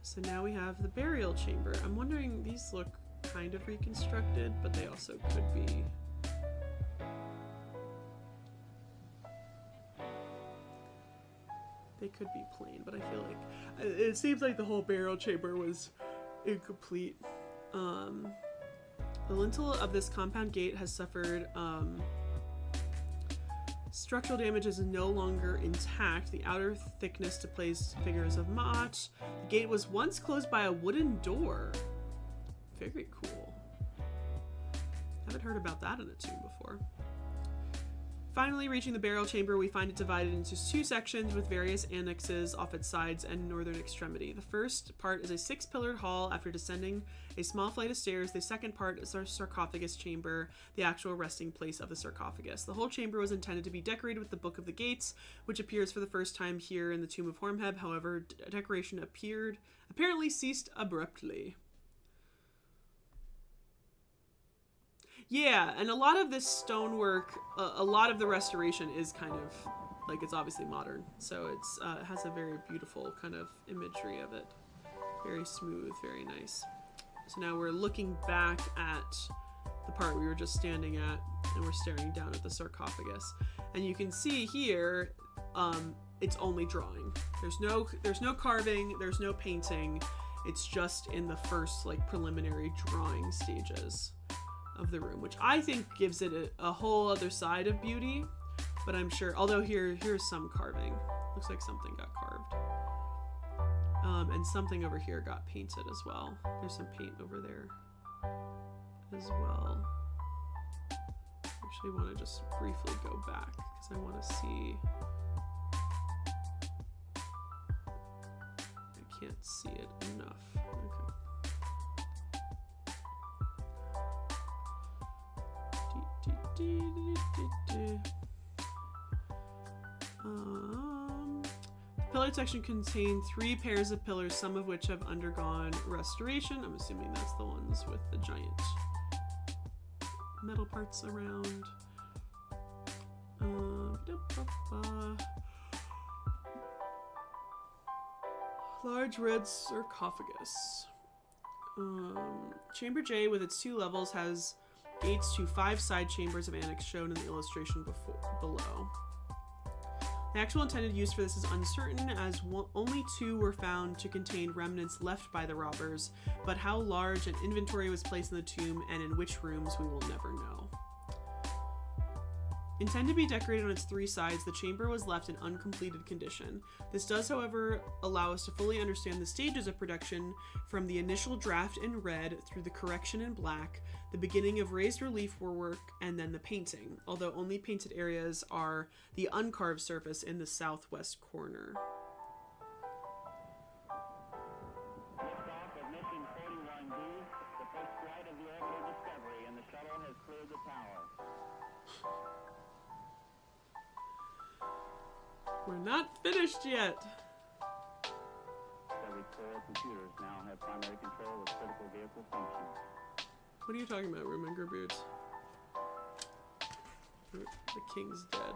So now we have the burial chamber. I'm wondering, these look kind of reconstructed, but they also could be. They could be plain, but I feel like it seems like the whole burial chamber was incomplete. The lintel of this compound gate has suffered structural damage is no longer intact. The outer thickness to place figures of Ma'at. The gate was once closed by a wooden door. Very cool. Haven't heard about that in a tomb before. Finally, reaching the burial chamber, we find it divided into two sections with various annexes off its sides and northern extremity. The first part is a 6-pillared hall. After descending a small flight of stairs, the second part is our sarcophagus chamber, the actual resting place of the sarcophagus. The whole chamber was intended to be decorated with the Book of the Gates, which appears for the first time here in the tomb of Hormheb. However, decoration apparently ceased abruptly. Yeah, and a lot of this stonework, a lot of the restoration is kind of, like, it's obviously modern. So it's it has a very beautiful kind of imagery of it. Very smooth, very nice. So now we're looking back at the part we were just standing at, and we're staring down at the sarcophagus. And you can see here, it's only drawing. There's no carving, there's no painting. It's just in the first, like, preliminary drawing stages of the room, which I think gives it a whole other side of beauty. But I'm sure, although here's some carving. Looks like something got carved. And something over here got painted as well. There's some paint over there as well. I actually want to just briefly go back because I want to see. I can't see it enough. Okay. Pillared section contained 3 pairs of pillars, some of which have undergone restoration. I'm assuming that's the ones with the giant metal parts around. Large red sarcophagus. Chamber J, with its 2 levels, has gates to 5 side chambers of annex shown in the illustration below. The actual intended use for this is uncertain, as only 2 were found to contain remnants left by the robbers, but how large an inventory was placed in the tomb and in which rooms we will never know. Intended to be decorated on its 3 sides, the chamber was left in uncompleted condition. This does, however, allow us to fully understand the stages of production, from the initial draft in red through the correction in black, the beginning of raised relief work, and then the painting, although only painted areas are the uncarved surface in the southwest corner. Liftoff of mission 41B, the first flight of the Earthly Discovery, and the shuttle has cleared the tower. We're not finished yet. Every core computers now have primary control of critical vehicle functions. What are you talking about, Rumen Beards? The king's dead.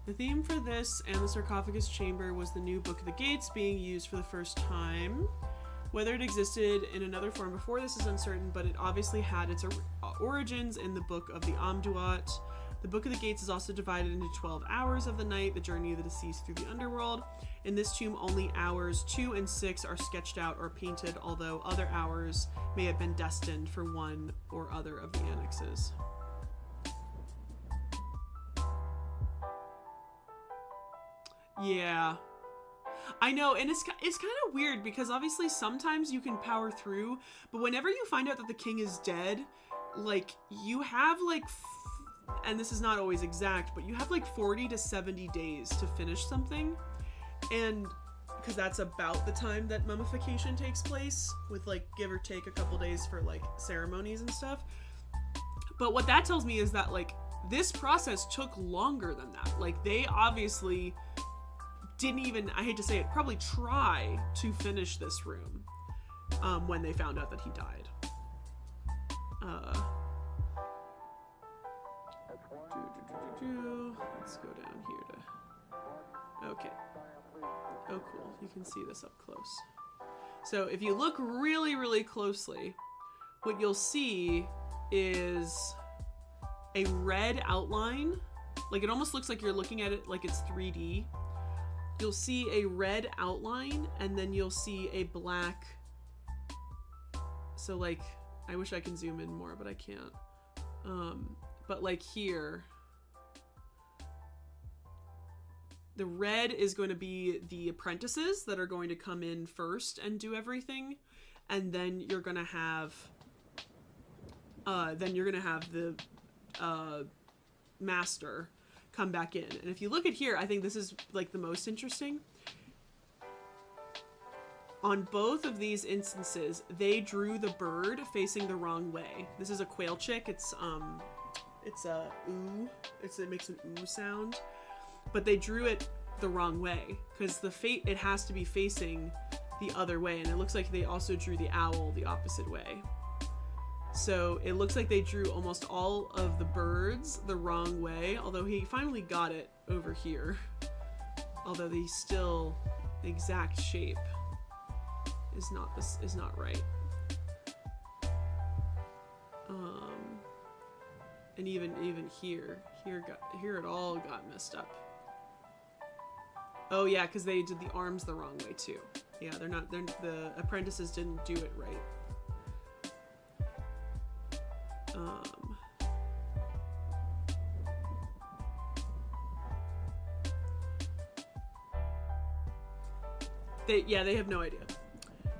The theme for this and the sarcophagus chamber was the new Book of the Gates being used for the first time. Whether it existed in another form before this is uncertain, but it obviously had its origins in the Book of the Amduat. The Book of the Gates is also divided into 12 hours of the night, the journey of the deceased through the underworld. In this tomb, only hours 2 and 6 are sketched out or painted, although other hours may have been destined for one or other of the annexes. Yeah, I know, and it's kind of weird because obviously sometimes you can power through, but whenever you find out that the king is dead, like, you have like, and this is not always exact, but you have like 40 to 70 days to finish something, and because that's about the time that mummification takes place, with like give or take a couple days for like ceremonies and stuff. But what that tells me is that like this process took longer than that. Like, they obviously didn't even, I hate to say it, probably try to finish this room when they found out that he died. Let's go down here to, okay. Oh, cool. You can see this up close. So if you look really, really closely, what you'll see is a red outline. Like, it almost looks like you're looking at it like it's 3D. You'll see a red outline, and then you'll see a black. So like, I wish I can zoom in more, but I can't. But like here, the red is going to be the apprentices that are going to come in first and do everything, and then you're going to have the master come back in. And if you look at here, I think this is like the most interesting. On both of these instances, they drew the bird facing the wrong way. This is a quail chick. It's a ooh. It makes an ooh sound, but they drew it the wrong way because it has to be facing the other way. And it looks like they also drew the owl the opposite way. So it looks like they drew almost all of the birds the wrong way, although he finally got it over here. Although the exact shape is not right. And even here it all got messed up. Oh yeah, because they did the arms the wrong way too. Yeah, the apprentices didn't do it right. They have no idea.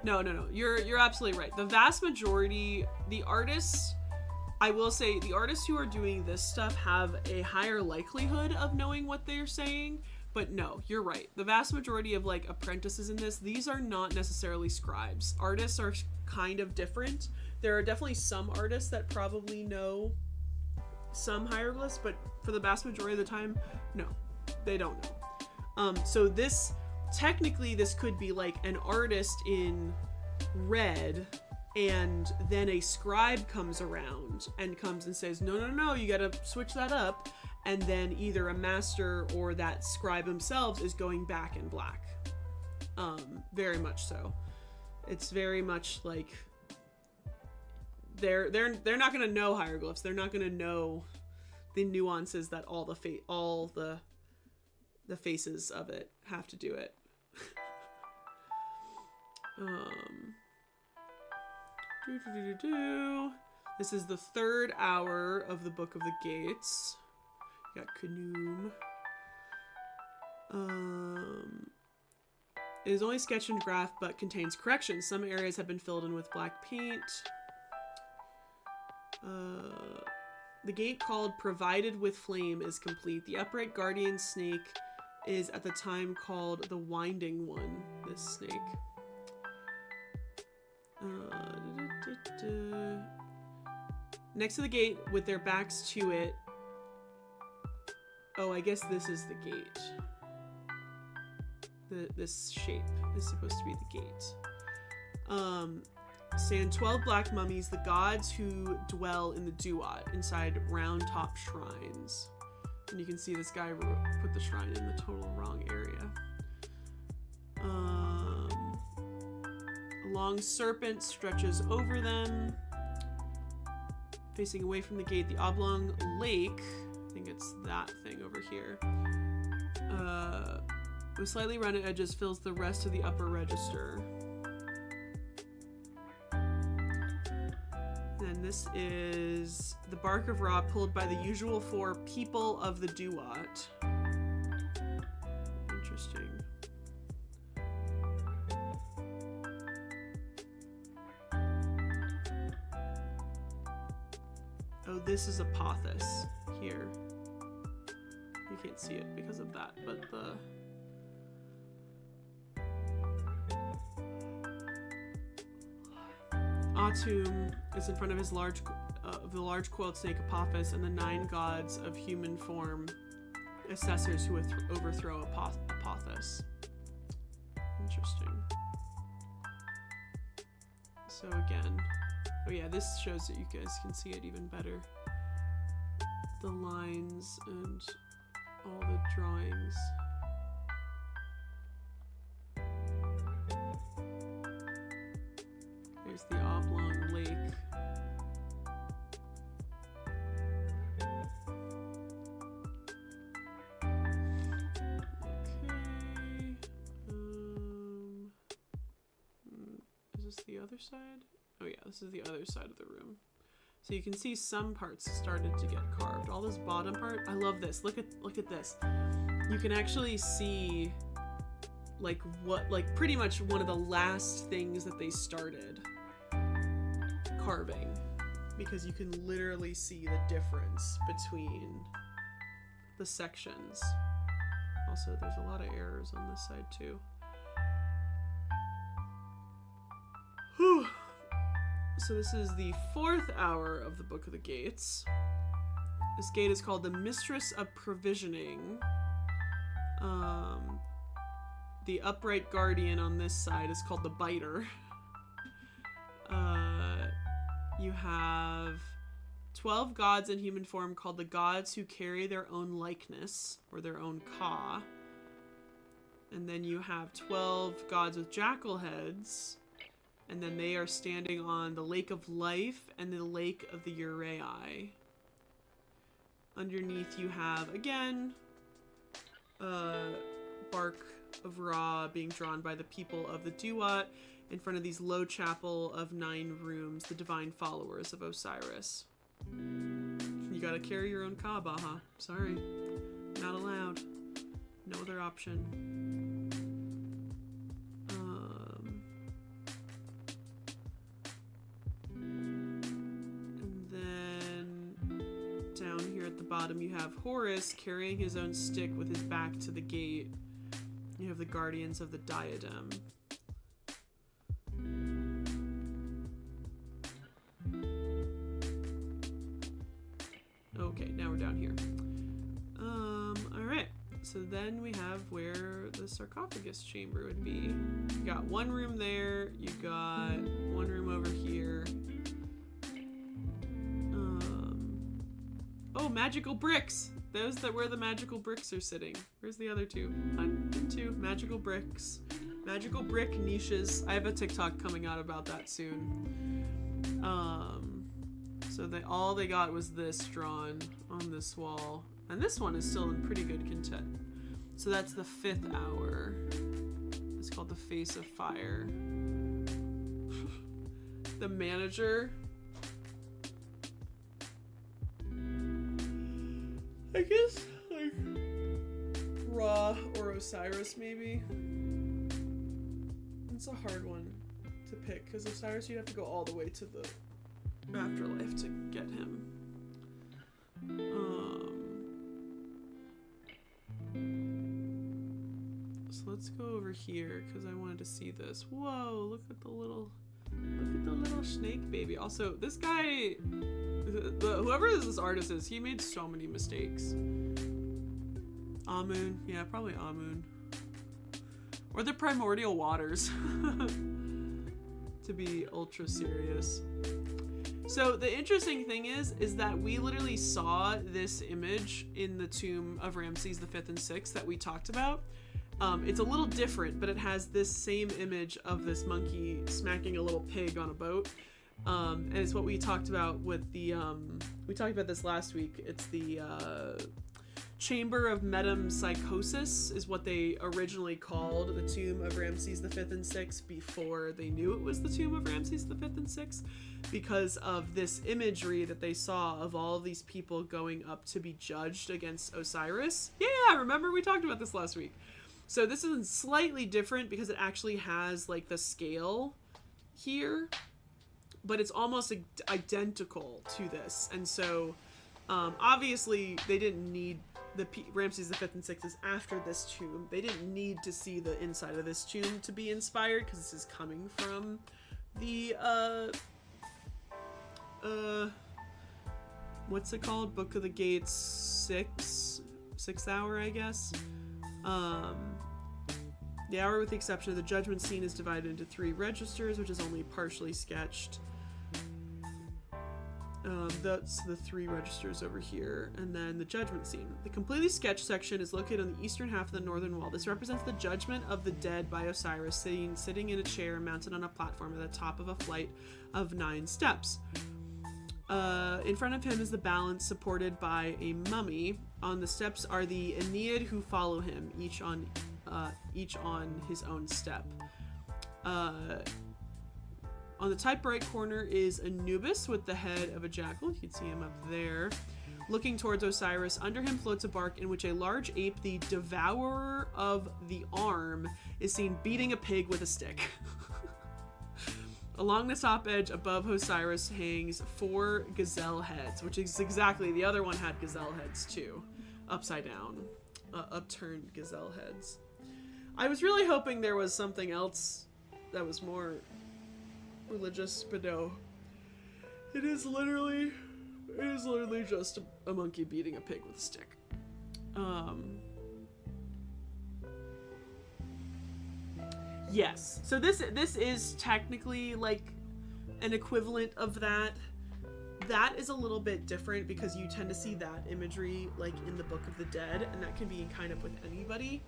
No. You're absolutely right. The vast majority, the artists, I will say, the artists who are doing this stuff have a higher likelihood of knowing what they're saying But no, you're right. The vast majority of like apprentices in this, these are not necessarily scribes. Artists are kind of different. There are definitely some artists that probably know some hieroglyphs, but for the vast majority of the time, no, they don't know. So this, technically this could be like an artist in red, and then a scribe comes around and comes and says, no, you gotta switch that up. And then either a master or that scribe themselves is going back in black. Very much so. It's very much like they're not gonna know hieroglyphs. They're not gonna know the nuances that all the faces of it have to do it. This is the 3rd hour of the Book of the Gates. You got Kanoom. It is only sketch and graph, but contains corrections. Some areas have been filled in with black paint. The gate called Provided with Flame is complete. The upright guardian snake is at the time called the Winding One. This snake. Next to the gate, with their backs to it. Oh, I guess this is the gate. This shape is supposed to be the gate. Stand 12 black mummies, the gods who dwell in the Duat, inside round top shrines. And you can see this guy put the shrine in the total wrong area. A long serpent stretches over them. Facing away from the gate, the oblong lake, I think it's that thing over here, with slightly rounded edges, fills the rest of the upper register. And this is the bark of Ra pulled by the usual 4 people of the Duat. Interesting. Oh, this is Apophis here. You can't see it because of that, but the Atum is in front of his the large coiled snake Apophis and the 9 gods of human form, assessors who overthrow Apophis. Interesting. So again, oh yeah, this shows that you guys can see it even better. The lines and all the drawings. There's the oblong lake. Okay. Is this the other side? Oh yeah, this is the other side of the room. So you can see some parts started to get carved. All this bottom part, I love this. Look at this. You can actually see like pretty much one of the last things that they started carving, because you can literally see the difference between the sections. Also, there's a lot of errors on this side too. Whew. So this is the 4th hour of the Book of the Gates. This gate is called the Mistress of Provisioning. The upright guardian on this side is called the Biter. You have 12 gods in human form called the gods who carry their own likeness, or their own ka. And then you have 12 gods with jackal heads. And then they are standing on the Lake of Life and the Lake of the Uraei. Underneath you have, again, bark of Ra being drawn by the people of the Duat in front of these low chapel of 9 rooms, the divine followers of Osiris. You gotta carry your own Kaaba, huh? Sorry. Not allowed. No other option. bottom, you have Horus carrying his own stick with his back to the gate. You have the Guardians of the Diadem. Okay, now we're down here. Alright. So then we have where the sarcophagus chamber would be. You got one room there, you got one room over here. Oh, magical bricks! Those that where the magical bricks are sitting. Where's the other two? 1 and 2. Magical bricks. Magical brick niches. I have a TikTok coming out about that soon. So all they got was this drawn on this wall. And this one is still in pretty good content. So that's the 5th hour. It's called the Face of Fire. The manager. I guess, like, Ra or Osiris, maybe. It's a hard one to pick, because Osiris, you'd have to go all the way to the afterlife to get him. So let's go over here, because I wanted to see this. Whoa, look at the little snake baby. Also, this guy... whoever this artist is, he made so many mistakes. Amun. Yeah, probably Amun. Or the primordial waters. To be ultra serious. So the interesting thing is that we literally saw this image in the tomb of Ramses the 5th and 6th that we talked about. It's a little different, but it has this same image of this monkey smacking a little pig on a boat. And it's what we talked about with the, we talked about this last week. It's the, Chamber of Metempsychosis is what they originally called the tomb of Ramses the 5th and 6th before they knew it was the tomb of Ramses the 5th and 6th, because of this imagery that they saw of all of these people going up to be judged against Osiris. Yeah, remember we talked about this last week. So this is slightly different because it actually has like the scale here, but it's almost identical to this. And so obviously they didn't need Ramses the 5th and 6th is after this tomb. They didn't need to see the inside of this tomb to be inspired, because this is coming from the what's it called? Book of the Gates 6th hour, I guess. The hour, with the exception of the judgment scene, is divided into 3 registers, which is only partially sketched. That's the 3 registers over here, and then the judgment scene. The completely sketched section is located on the eastern half of the northern wall. This represents the judgment of the dead by Osiris, sitting in a chair mounted on a platform at the top of a flight of 9 steps. In front of him is the balance supported by a mummy. On the steps are the Aeneid who follow him, each on his own step. On the top right corner is Anubis with the head of a jackal. You can see him up there. Looking towards Osiris, under him floats a bark in which a large ape, the devourer of the arm, is seen beating a pig with a stick. Along the top edge above Osiris hangs 4 gazelle heads, which is exactly, the other one had gazelle heads too. Upside down. Upturned gazelle heads. I was really hoping there was something else that was more religious, but no. It is literally just a monkey beating a pig with a stick. Yes. So this is technically like an equivalent of that. That is a little bit different because you tend to see that imagery like in the Book of the Dead, and that can be kind of with anybody,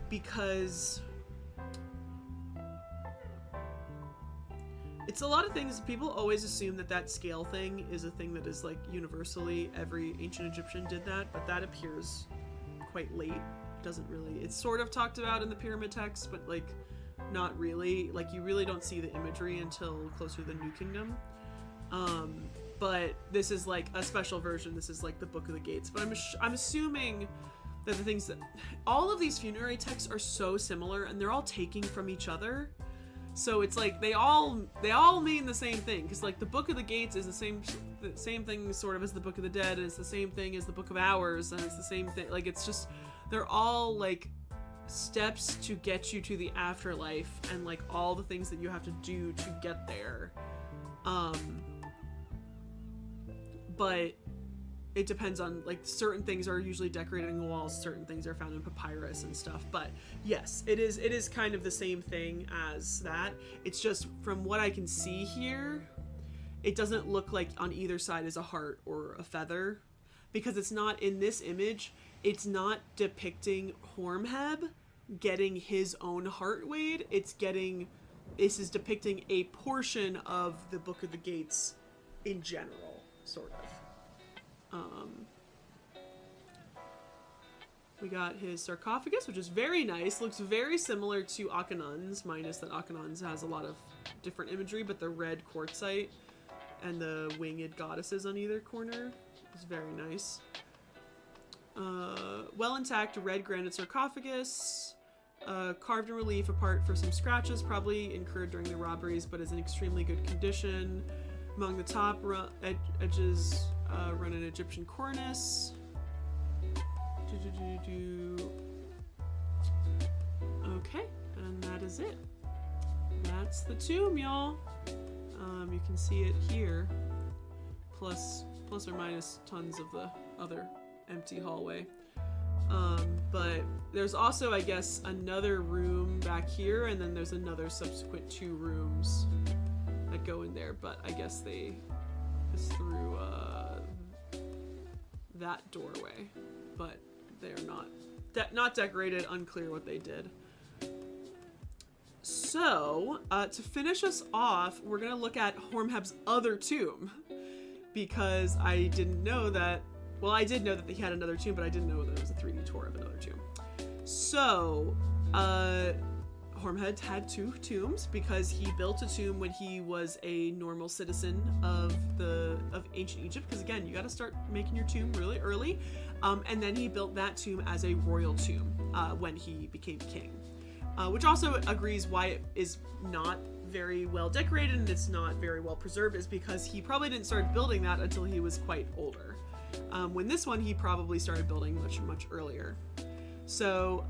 because it's a lot of things. People always assume that scale thing is a thing that is like universally, every ancient Egyptian did that, but that appears quite late. It doesn't really, it's sort of talked about in the pyramid text, but like not really. Like you really don't see the imagery until closer to the New Kingdom. But this is like a special version. This is like the Book of the Gates. But I'm assuming that the things that all of these funerary texts are so similar, and they're all taking from each other. So it's like they all mean the same thing, because like the Book of the Gates is the same thing sort of as the Book of the Dead, and it's the same thing as the Book of Hours, and it's the same thing. Like it's just, they're all like steps to get you to the afterlife, and like all the things that you have to do to get there. But it depends on, like, certain things are usually decorated in walls, certain things are found in papyrus and stuff. But yes, it is kind of the same thing as that. It's just, from what I can see here, it doesn't look like on either side is a heart or a feather, because it's not, in this image, it's not depicting Hormheb getting his own heart weighed. This is depicting a portion of the Book of the Gates in general, sort of. We got his sarcophagus, which is very nice. Looks very similar to Akhenon's, minus that Akhenon's has a lot of different imagery, but the red quartzite and the winged goddesses on either corner is very nice. Well intact red granite sarcophagus, carved in relief apart for some scratches, probably incurred during the robberies, but is in extremely good condition. Among the top edges run an Egyptian cornice. Okay, and that is it. That's the tomb, y'all. You can see it here, plus or minus tons of the other empty hallway. But there's also, I guess, another room back here, and then there's another subsequent 2 rooms that go in there, but I guess it's through that doorway, but they're not decorated. Unclear what they did. So to finish us off, we're gonna look at Hormheb's other tomb, because I didn't know that. Well, I did know that he had another tomb, but I didn't know that it was a 3D tour of another tomb. So Hormheb had 2 tombs because he built a tomb when he was a normal citizen of ancient Egypt, because again, you got to start making your tomb really early, and then he built that tomb as a royal tomb when he became king, which also agrees why it is not very well decorated and it's not very well preserved, is because he probably didn't start building that until he was quite older. When this one, he probably started building much earlier. So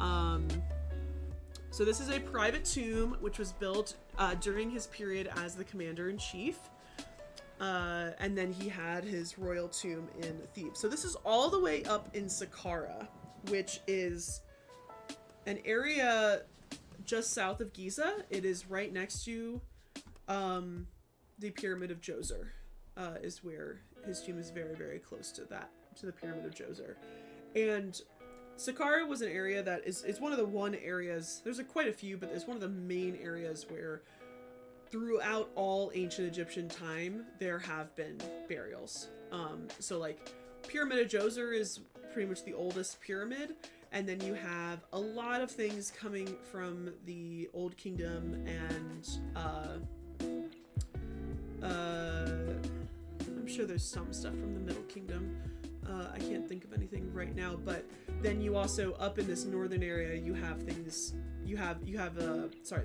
this is a private tomb which was built during his period as the commander-in-chief, and then he had his royal tomb in Thebes. So this is all the way up in Saqqara, which is an area just south of Giza. It is right next to the Pyramid of Djoser, is where his tomb is very, very close to the Pyramid of Djoser. And Saqqara was an area that it's one of the areas, there's quite a few, but it's one of the main areas where throughout all ancient Egyptian time, there have been burials. So like Pyramid of Djoser is pretty much the oldest pyramid, and then you have a lot of things coming from the Old Kingdom and I'm sure there's some stuff from the Middle Kingdom. I can't think of anything right now, but then you also, up in this northern area, you have things,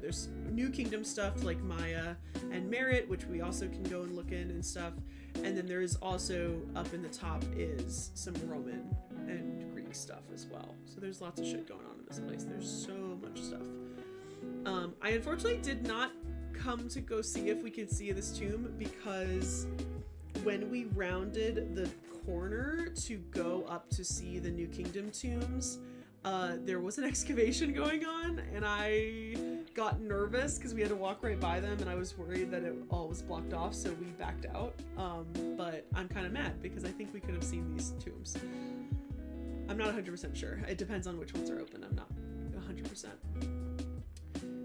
there's New Kingdom stuff like Maya and Merit, which we also can go and look in and stuff. And then there's also, up in the top is some Roman and Greek stuff as well. So there's lots of shit going on in this place. There's so much stuff. I unfortunately did not come to go see if we could see this tomb, because when we rounded the corner to go up to see the New Kingdom tombs, there was an excavation going on, and I got nervous because we had to walk right by them, and I was worried that it all was blocked off, so we backed out. But I'm kind of mad because I think we could have seen these tombs. I'm not 100% sure. It depends on which ones are open. I'm not 100%.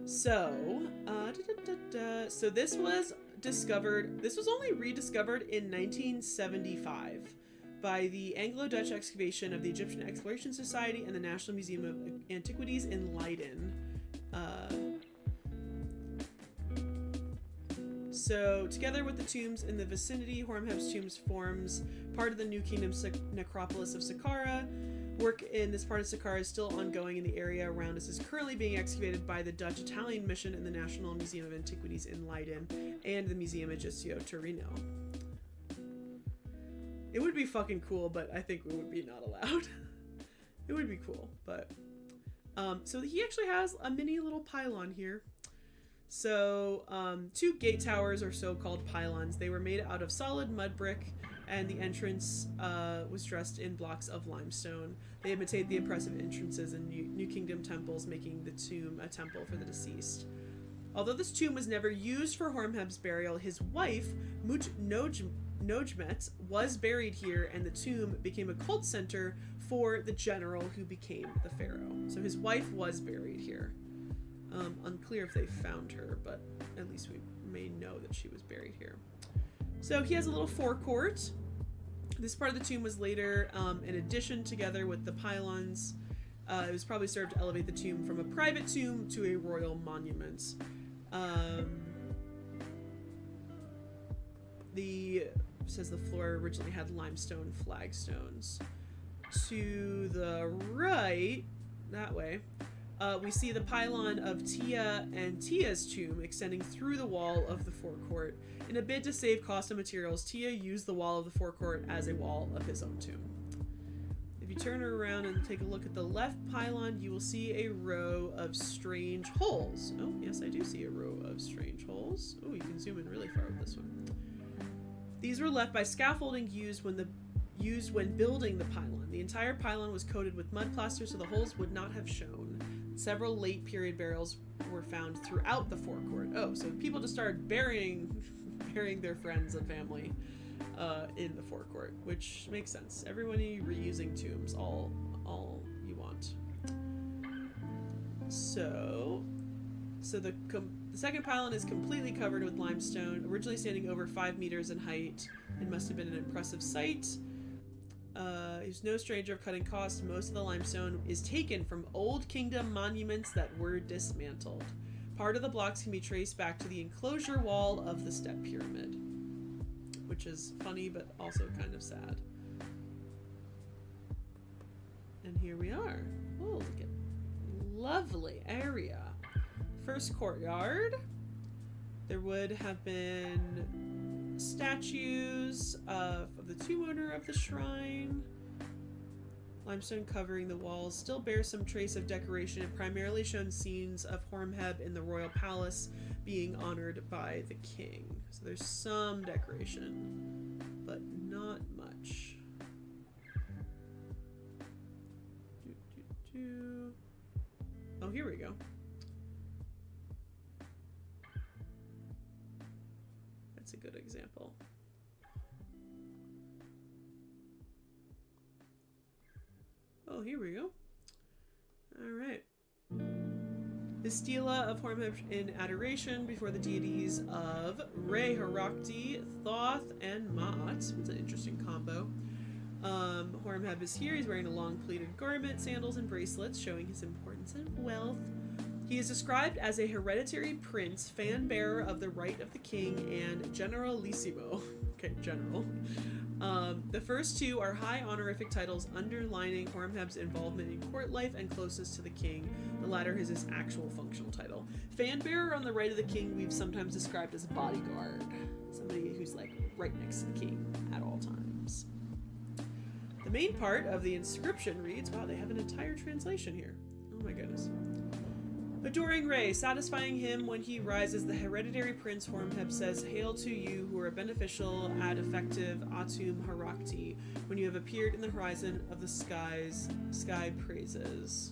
So, so this was discovered, this was only rediscovered in 1975 by the Anglo-Dutch excavation of the Egyptian Exploration Society and the National Museum of Antiquities in Leiden. So, together with the tombs in the vicinity, Hormheb's tombs forms part of the New Kingdom necropolis of Saqqara. Work in this part of Saqqara is still ongoing in the area around us, is currently being excavated by the Dutch-Italian Mission in the National Museum of Antiquities in Leiden and the Museum Egizio Torino. It would be fucking cool, but I think we would be not allowed. It would be cool, but... so he actually has a mini little pylon here. So, 2 gate towers are so-called pylons. They were made out of solid mud brick, and the entrance was dressed in blocks of limestone. They imitate the impressive entrances in New Kingdom temples, making the tomb a temple for the deceased. Although this tomb was never used for Horemheb's burial, his wife, Nojmet, was buried here, and the tomb became a cult center for the general who became the pharaoh. So his wife was buried here. Unclear if they found her, but at least we may know that she was buried here. So he has a little forecourt. This part of the tomb was later an addition together with the pylons. It was probably served to elevate the tomb from a private tomb to a royal monument. Says the floor originally had limestone flagstones. To the right, that way, we see the pylon of Tia and Tia's tomb extending through the wall of the forecourt. In a bid to save cost and materials, Tia used the wall of the forecourt as a wall of his own tomb. If you turn around and take a look at the left pylon, you will see a row of strange holes. Oh, yes, I do see a row of strange holes. Oh, you can zoom in really far with this one. These were left by scaffolding used when building the pylon. The entire pylon was coated with mud plaster so the holes would not have shown. Several late period burials were found throughout the forecourt. Oh, so people just started burying their friends and family in the forecourt, which makes sense. Everybody reusing tombs, all you want. So the second pylon is completely covered with limestone, originally standing over 5 meters in height. It must have been an impressive sight. He's no stranger of cutting costs. Most of the limestone is taken from Old Kingdom monuments that were dismantled. Part of the blocks can be traced back to the enclosure wall of the step pyramid, which is funny but also kind of sad. And here we are. Oh, look at lovely area. First courtyard. There would have been statues of the tomb owner of the shrine. Limestone covering the walls still bears some trace of decoration and primarily shown scenes of Horemheb in the royal palace being honored by the king. So there's some decoration, but not much. Oh, here we go. That's a good example. Oh, here we go. All right. The stela of Horemheb in adoration before the deities of Re, Harakti, Thoth, and Ma'at. It's an interesting combo. Horemheb is here. He's wearing a long pleated garment, sandals, and bracelets, showing his importance and wealth. He is described as a hereditary prince, fan bearer of the right of the king, and generalissimo. Okay, general. The first two are high honorific titles underlining Horemheb's involvement in court life and closeness to the king. The latter is his actual functional title. Fan bearer on the right of the king we've sometimes described as bodyguard. Somebody who's like right next to the king at all times. The main part of the inscription reads, wow, they have an entire translation here. Oh my goodness. Adoring Re, satisfying him when he rises, the hereditary prince Horemheb says, "Hail to you who are beneficial, ad effective, atum harakti, when you have appeared in the horizon of the skies, sky praises."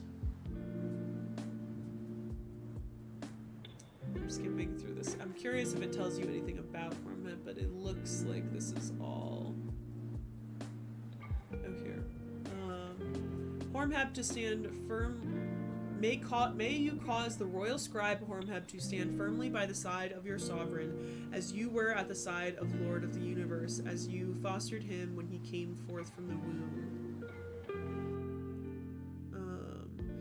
I'm skipping through this. I'm curious if it tells you anything about Horemheb, but it looks like this is all... Oh, here. Horemheb to stand firm... May you cause the royal scribe Horemheb to stand firmly by the side of your sovereign, as you were at the side of Lord of the Universe, as you fostered him when he came forth from the womb.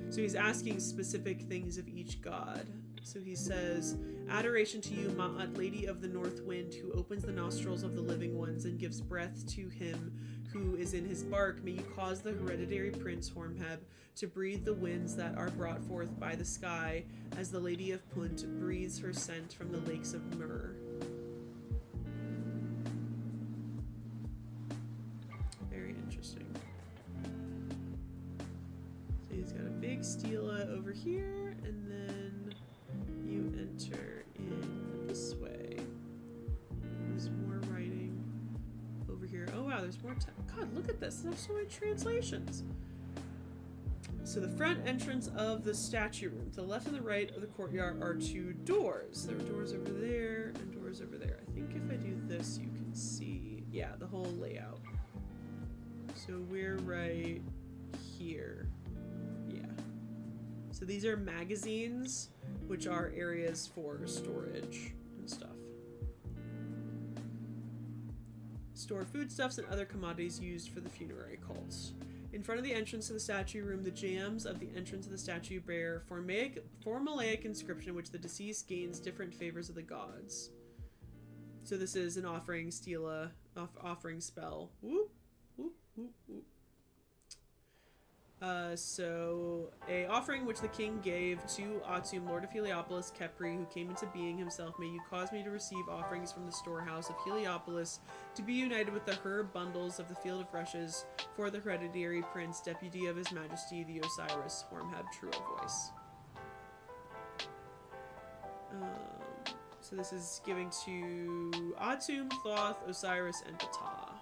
So he's asking specific things of each god. So he says, "Adoration to you, Ma'at, Lady of the North Wind, who opens the nostrils of the living ones and gives breath to him who is in his bark. May you cause the hereditary prince Hormheb to breathe the winds that are brought forth by the sky, as the Lady of Punt breathes her scent from the lakes of myrrh." Very interesting. So he's got a big stela over here, and then you enter in this way. There's more writing over here. Oh wow, there's more God, look at this. There's so many translations. So the front entrance of the statue room. To the left and the right of the courtyard are two doors. There are doors over there and doors over there. I think if I do this, you can see, yeah, the whole layout. So we're right here. Yeah. So these are magazines, which are areas for storage and stuff. Store foodstuffs and other commodities used for the funerary cults. In front of the entrance to the statue room, the jambs of the entrance of the statue bear formulaic inscription which the deceased gains different favors of the gods. So this is an offering stela, offering spell. Whoop, whoop, whoop, whoop. So a offering which the king gave to Atum, Lord of Heliopolis, Kepri, who came into being himself. May you cause me to receive offerings from the storehouse of Heliopolis, to be united with the herb bundles of the field of rushes, for the hereditary prince, deputy of his majesty, the Osiris, Hormheb, true of voice. So this is giving to Atum, Thoth, Osiris, and Ptah.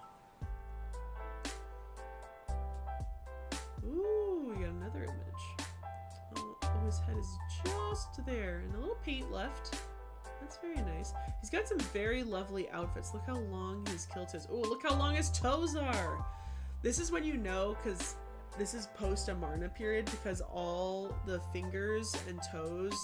Ooh, we got another image. Oh, his head is just there, and a little paint left. That's very nice. He's got some very lovely outfits. Look how long his kilt is. Oh, look how long his toes are. This is when you know, because this is post-Amarna period, because all the fingers and toes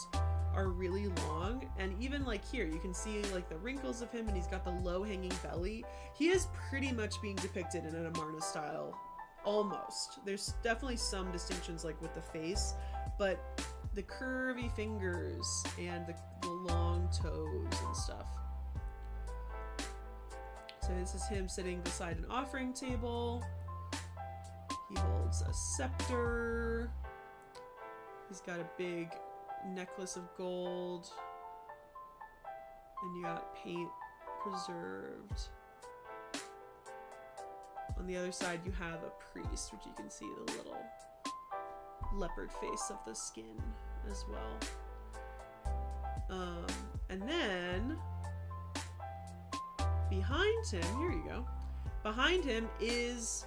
are really long. And even like here, you can see like the wrinkles of him, and he's got the low-hanging belly. He is pretty much being depicted in an Amarna style. Almost. There's definitely some distinctions like with the face, but the curvy fingers and the long toes and stuff. So this is him sitting beside an offering table. He holds a scepter. He's got a big necklace of gold. And you got paint preserved. On the other side, you have a priest, which you can see the little leopard face of the skin as well. And then behind him, here you go. Behind him is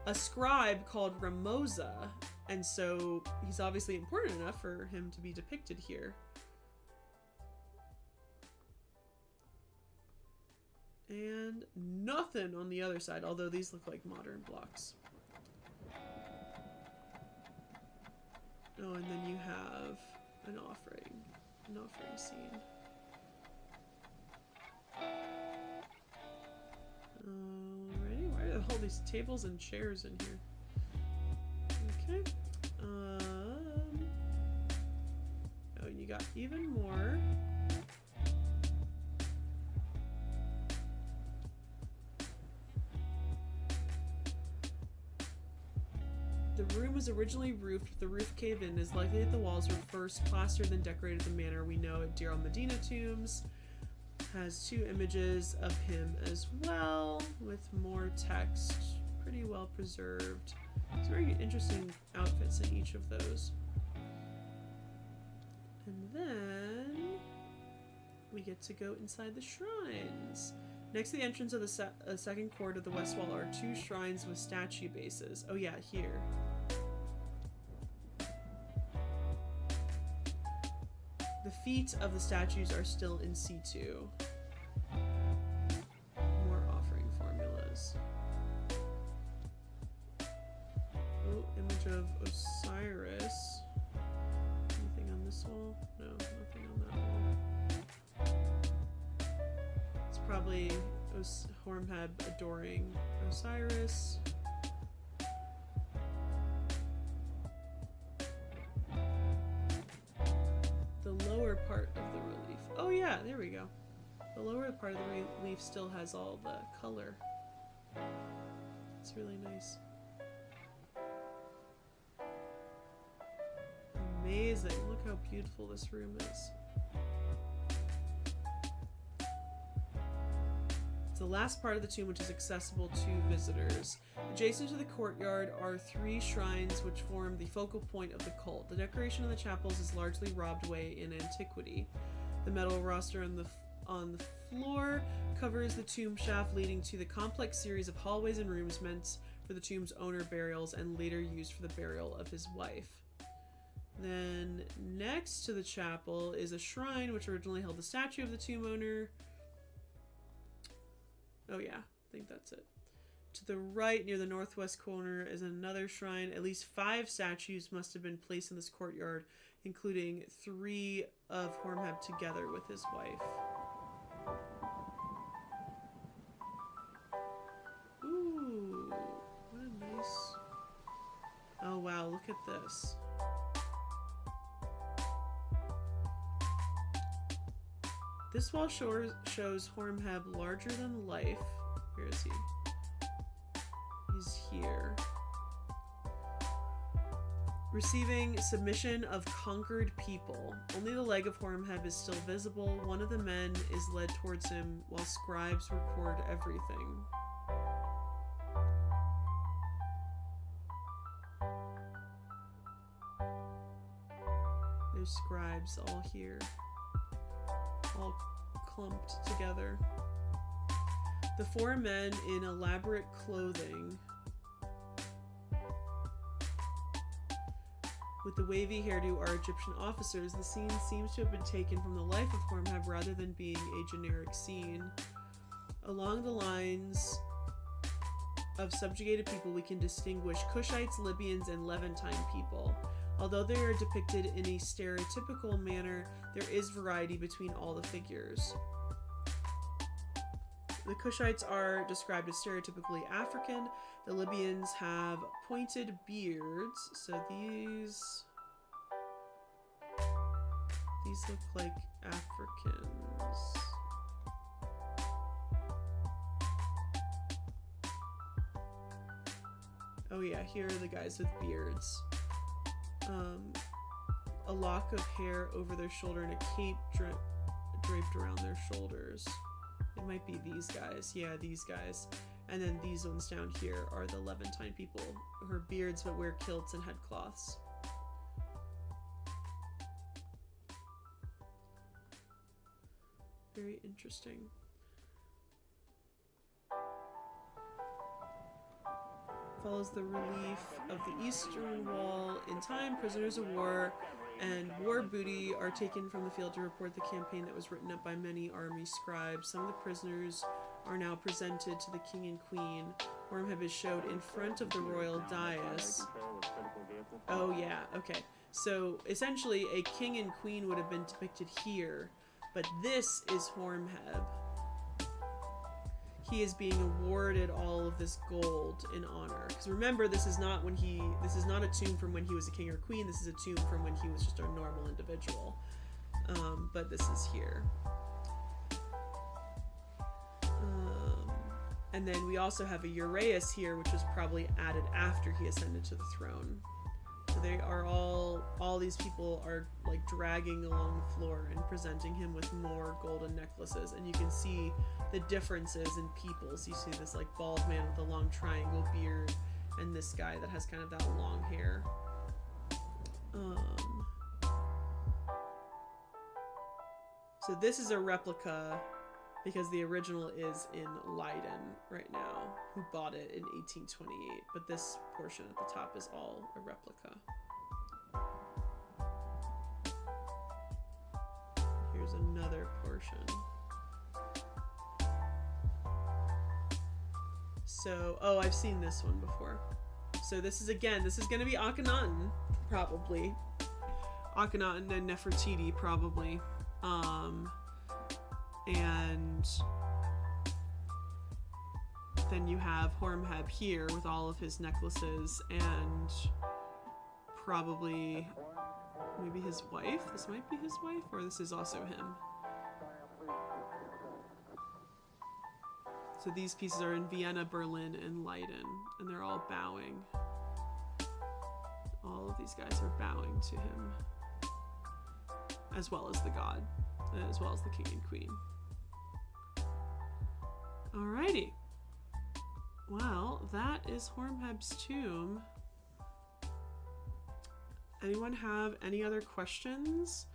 a scribe called Ramosa, and so he's obviously important enough for him to be depicted here. And nothing on the other side, although these look like modern blocks. Oh, and then you have an offering scene. Alrighty, why are all these tables and chairs in here? Okay. Oh, and you got even more. The room was originally roofed. The roof caved in. It is likely that the walls were first plastered and decorated the manner we know at Deir al-Medina tombs. Has two images of him as well, with more text. Pretty well preserved. It's very interesting outfits in each of those. And then we get to go inside the shrines. Next to the entrance of the second court of the west wall are two shrines with statue bases. Oh yeah, here. The feet of the statues are still in situ. More offering formulas. Oh, image of Osiris. Anything on this wall? No, nothing on that wall. It's probably Hormheb adoring Osiris. yeah, there we go. The lower part of the relief still has all the color. It's really nice. Amazing. Look how beautiful this room is. It's the last part of the tomb which is accessible to visitors. Adjacent to the courtyard are 3 shrines which form the focal point of the cult. The decoration in the chapels is largely robbed away in antiquity. The metal roster on the floor covers the tomb shaft, leading to the complex series of hallways and rooms meant for the tomb's owner burials and later used for the burial of his wife. Then next to the chapel is a shrine which originally held the statue of the tomb owner. Oh yeah, I think that's it. To the right, near the northwest corner, is another shrine. At least 5 statues must have been placed in this courtyard, including 3 of Horemheb together with his wife. Ooh, what a nice... Oh wow, look at this. This wall shows Horemheb larger than life. Where is he? He's here. Receiving submission of conquered people. Only the leg of Horemheb is still visible. One of the men is led towards him while scribes record everything. There's scribes all here. All clumped together. The 4 men in elaborate clothing with the wavy hairdo are Egyptian officers. The scene seems to have been taken from the life of Horemheb rather than being a generic scene. Along the lines of subjugated people, we can distinguish Cushites, Libyans, and Levantine people. Although they are depicted in a stereotypical manner, there is variety between all the figures. The Cushites are described as stereotypically African. The Libyans have pointed beards, so these look like Africans. Oh yeah, here are the guys with beards. A lock of hair over their shoulder and a cape draped around their shoulders. It might be these guys. Yeah, these guys. And then these ones down here are the Levantine people who are beards but wear kilts and headcloths. Very interesting. Follows the relief of the eastern wall. In time, prisoners of war and war booty are taken from the field to report the campaign that was written up by many army scribes. Some of the prisoners are now presented to the king and queen. Horemheb is showed in front of the royal dais. Oh yeah, okay. So essentially a king and queen would have been depicted here, but this is Horemheb. He is being awarded all of this gold in honor. Because remember, this is not a tomb from when he was a king or queen. This is a tomb from when he was just a normal individual. But this is here. And then we also have a uraeus here, which was probably added after he ascended to the throne. So they are all these people are like dragging along the floor and presenting him with more golden necklaces. And you can see the differences in peoples. You see this like bald man with a long triangle beard and this guy that has kind of that long hair. So this is a replica because the original is in Leiden right now, who bought it in 1828, but this portion at the top is all a replica. Here's another portion. So, oh, I've seen this one before. So this is going to be Akhenaten, probably. Akhenaten and Nefertiti, probably. And then you have Horemheb here with all of his necklaces and probably maybe his wife. This might be his wife, or this is also him. So these pieces are in Vienna, Berlin, and Leiden, and they're all bowing. All of these guys are bowing to him, as well as the god, as well as the king and queen. Alrighty. Well, that is Horemheb's tomb. Anyone have any other questions?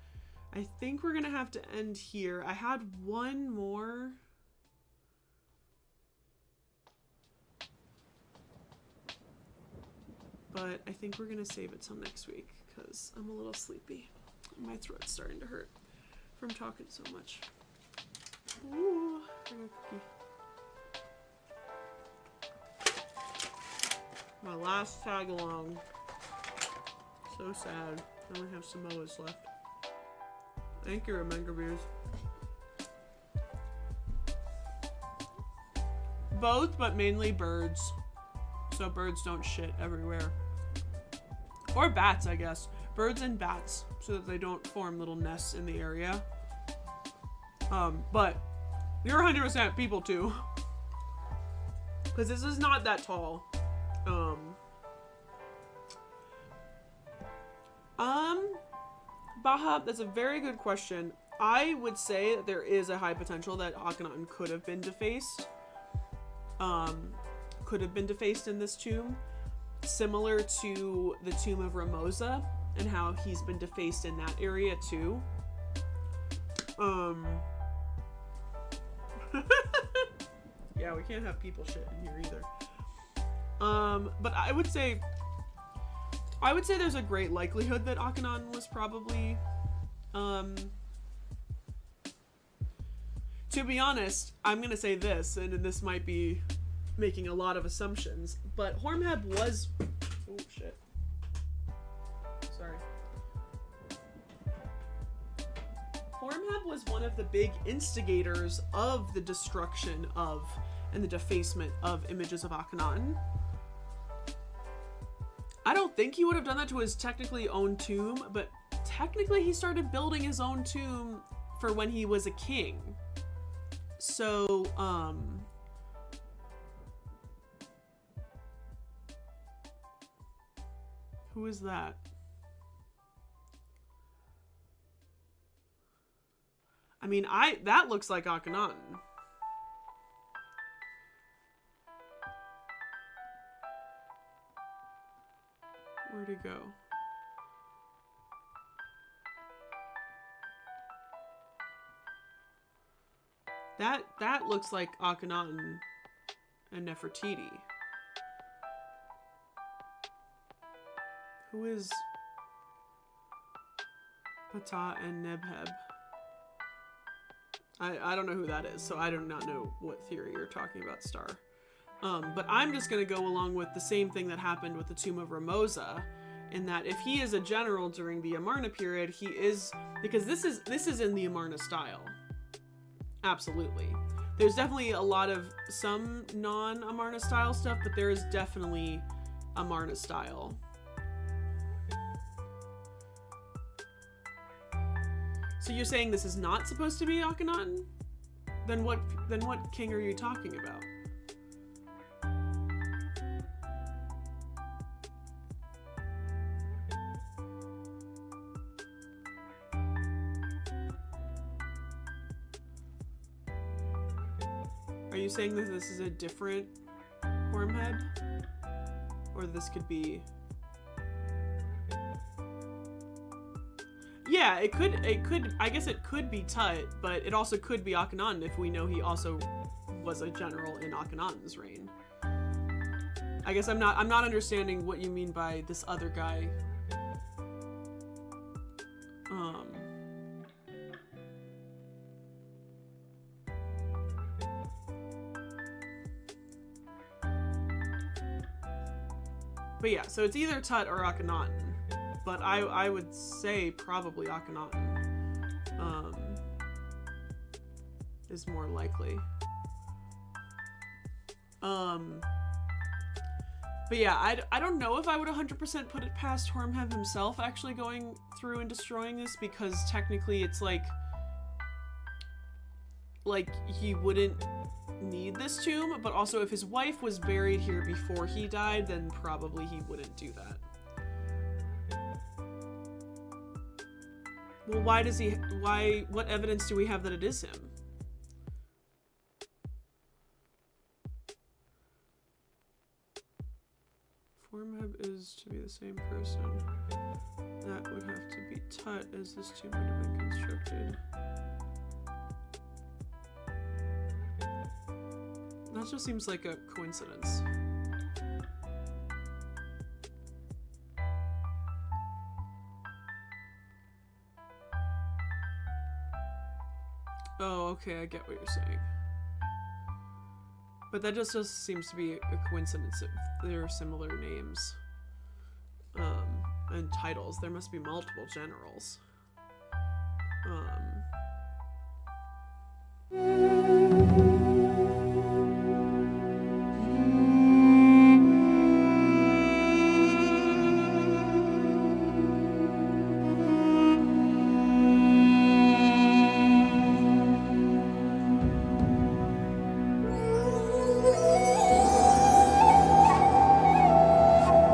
I think we're gonna have to end here. I had one more. But I think we're gonna save it till next week because I'm a little sleepy. My throat's starting to hurt from talking so much. Ooh, I got a cookie. My last tag along. So sad. I only have Samoas left. Thank you, Remember Beers. Both, but mainly birds. So birds don't shit everywhere. Or bats, I guess. Birds and bats, so that they don't form little nests in the area. But you're 100% people too. Because this is not that tall. Baha, that's a very good question. I would say that there is a high potential that Akhenaten could have been defaced. Could have been defaced in this tomb. Similar to the tomb of Ramosa and how he's been defaced in that area too. Yeah, we can't have people shit in here either. But I would say there's a great likelihood that Akhenaten was probably, to be honest, I'm gonna say this, and this might be making a lot of assumptions, but Horemheb was, oh shit, sorry. Horemheb was one of the big instigators of the destruction of and the defacement of images of Akhenaten. I don't think he would have done that to his technically own tomb, but technically he started building his own tomb for when he was a king. So, who is that? I mean, that looks like Akhenaten. Where'd he go? That looks like Akhenaten and Nefertiti. Who is Ptah and Nebheb? I don't know who that is, so I do not know what theory you're talking about, Star. But I'm just gonna go along with the same thing that happened with the tomb of Ramosa, in that if he is a general during the Amarna period, he is, because this is in the Amarna style. Absolutely. There's definitely a lot of some non-Amarna style stuff, but there is definitely Amarna style. So you're saying this is not supposed to be Akhenaten? Then what king are you talking about? Are you saying that this is a different Horemheb? Or this could be... Yeah, it could, I guess it could be Tut, but it also could be Akhenaten if we know he also was a general in Akhenaten's reign. I guess I'm not understanding what you mean by this other guy. But yeah, so it's either Tut or Akhenaten. But I would say probably Akhenaten is more likely. But yeah, I don't know if I would 100% put it past Horemheb himself actually going through and destroying this, because technically it's like he wouldn't need this tomb, but also if his wife was buried here before he died, then probably he wouldn't do that. Well, what evidence do we have that it is him? Formheb is to be the same person. That would have to be Tut as this tomb would have been constructed. That just seems like a coincidence. Oh, okay, I get what you're saying. But that just seems to be a coincidence if there are similar names and titles. There must be multiple generals.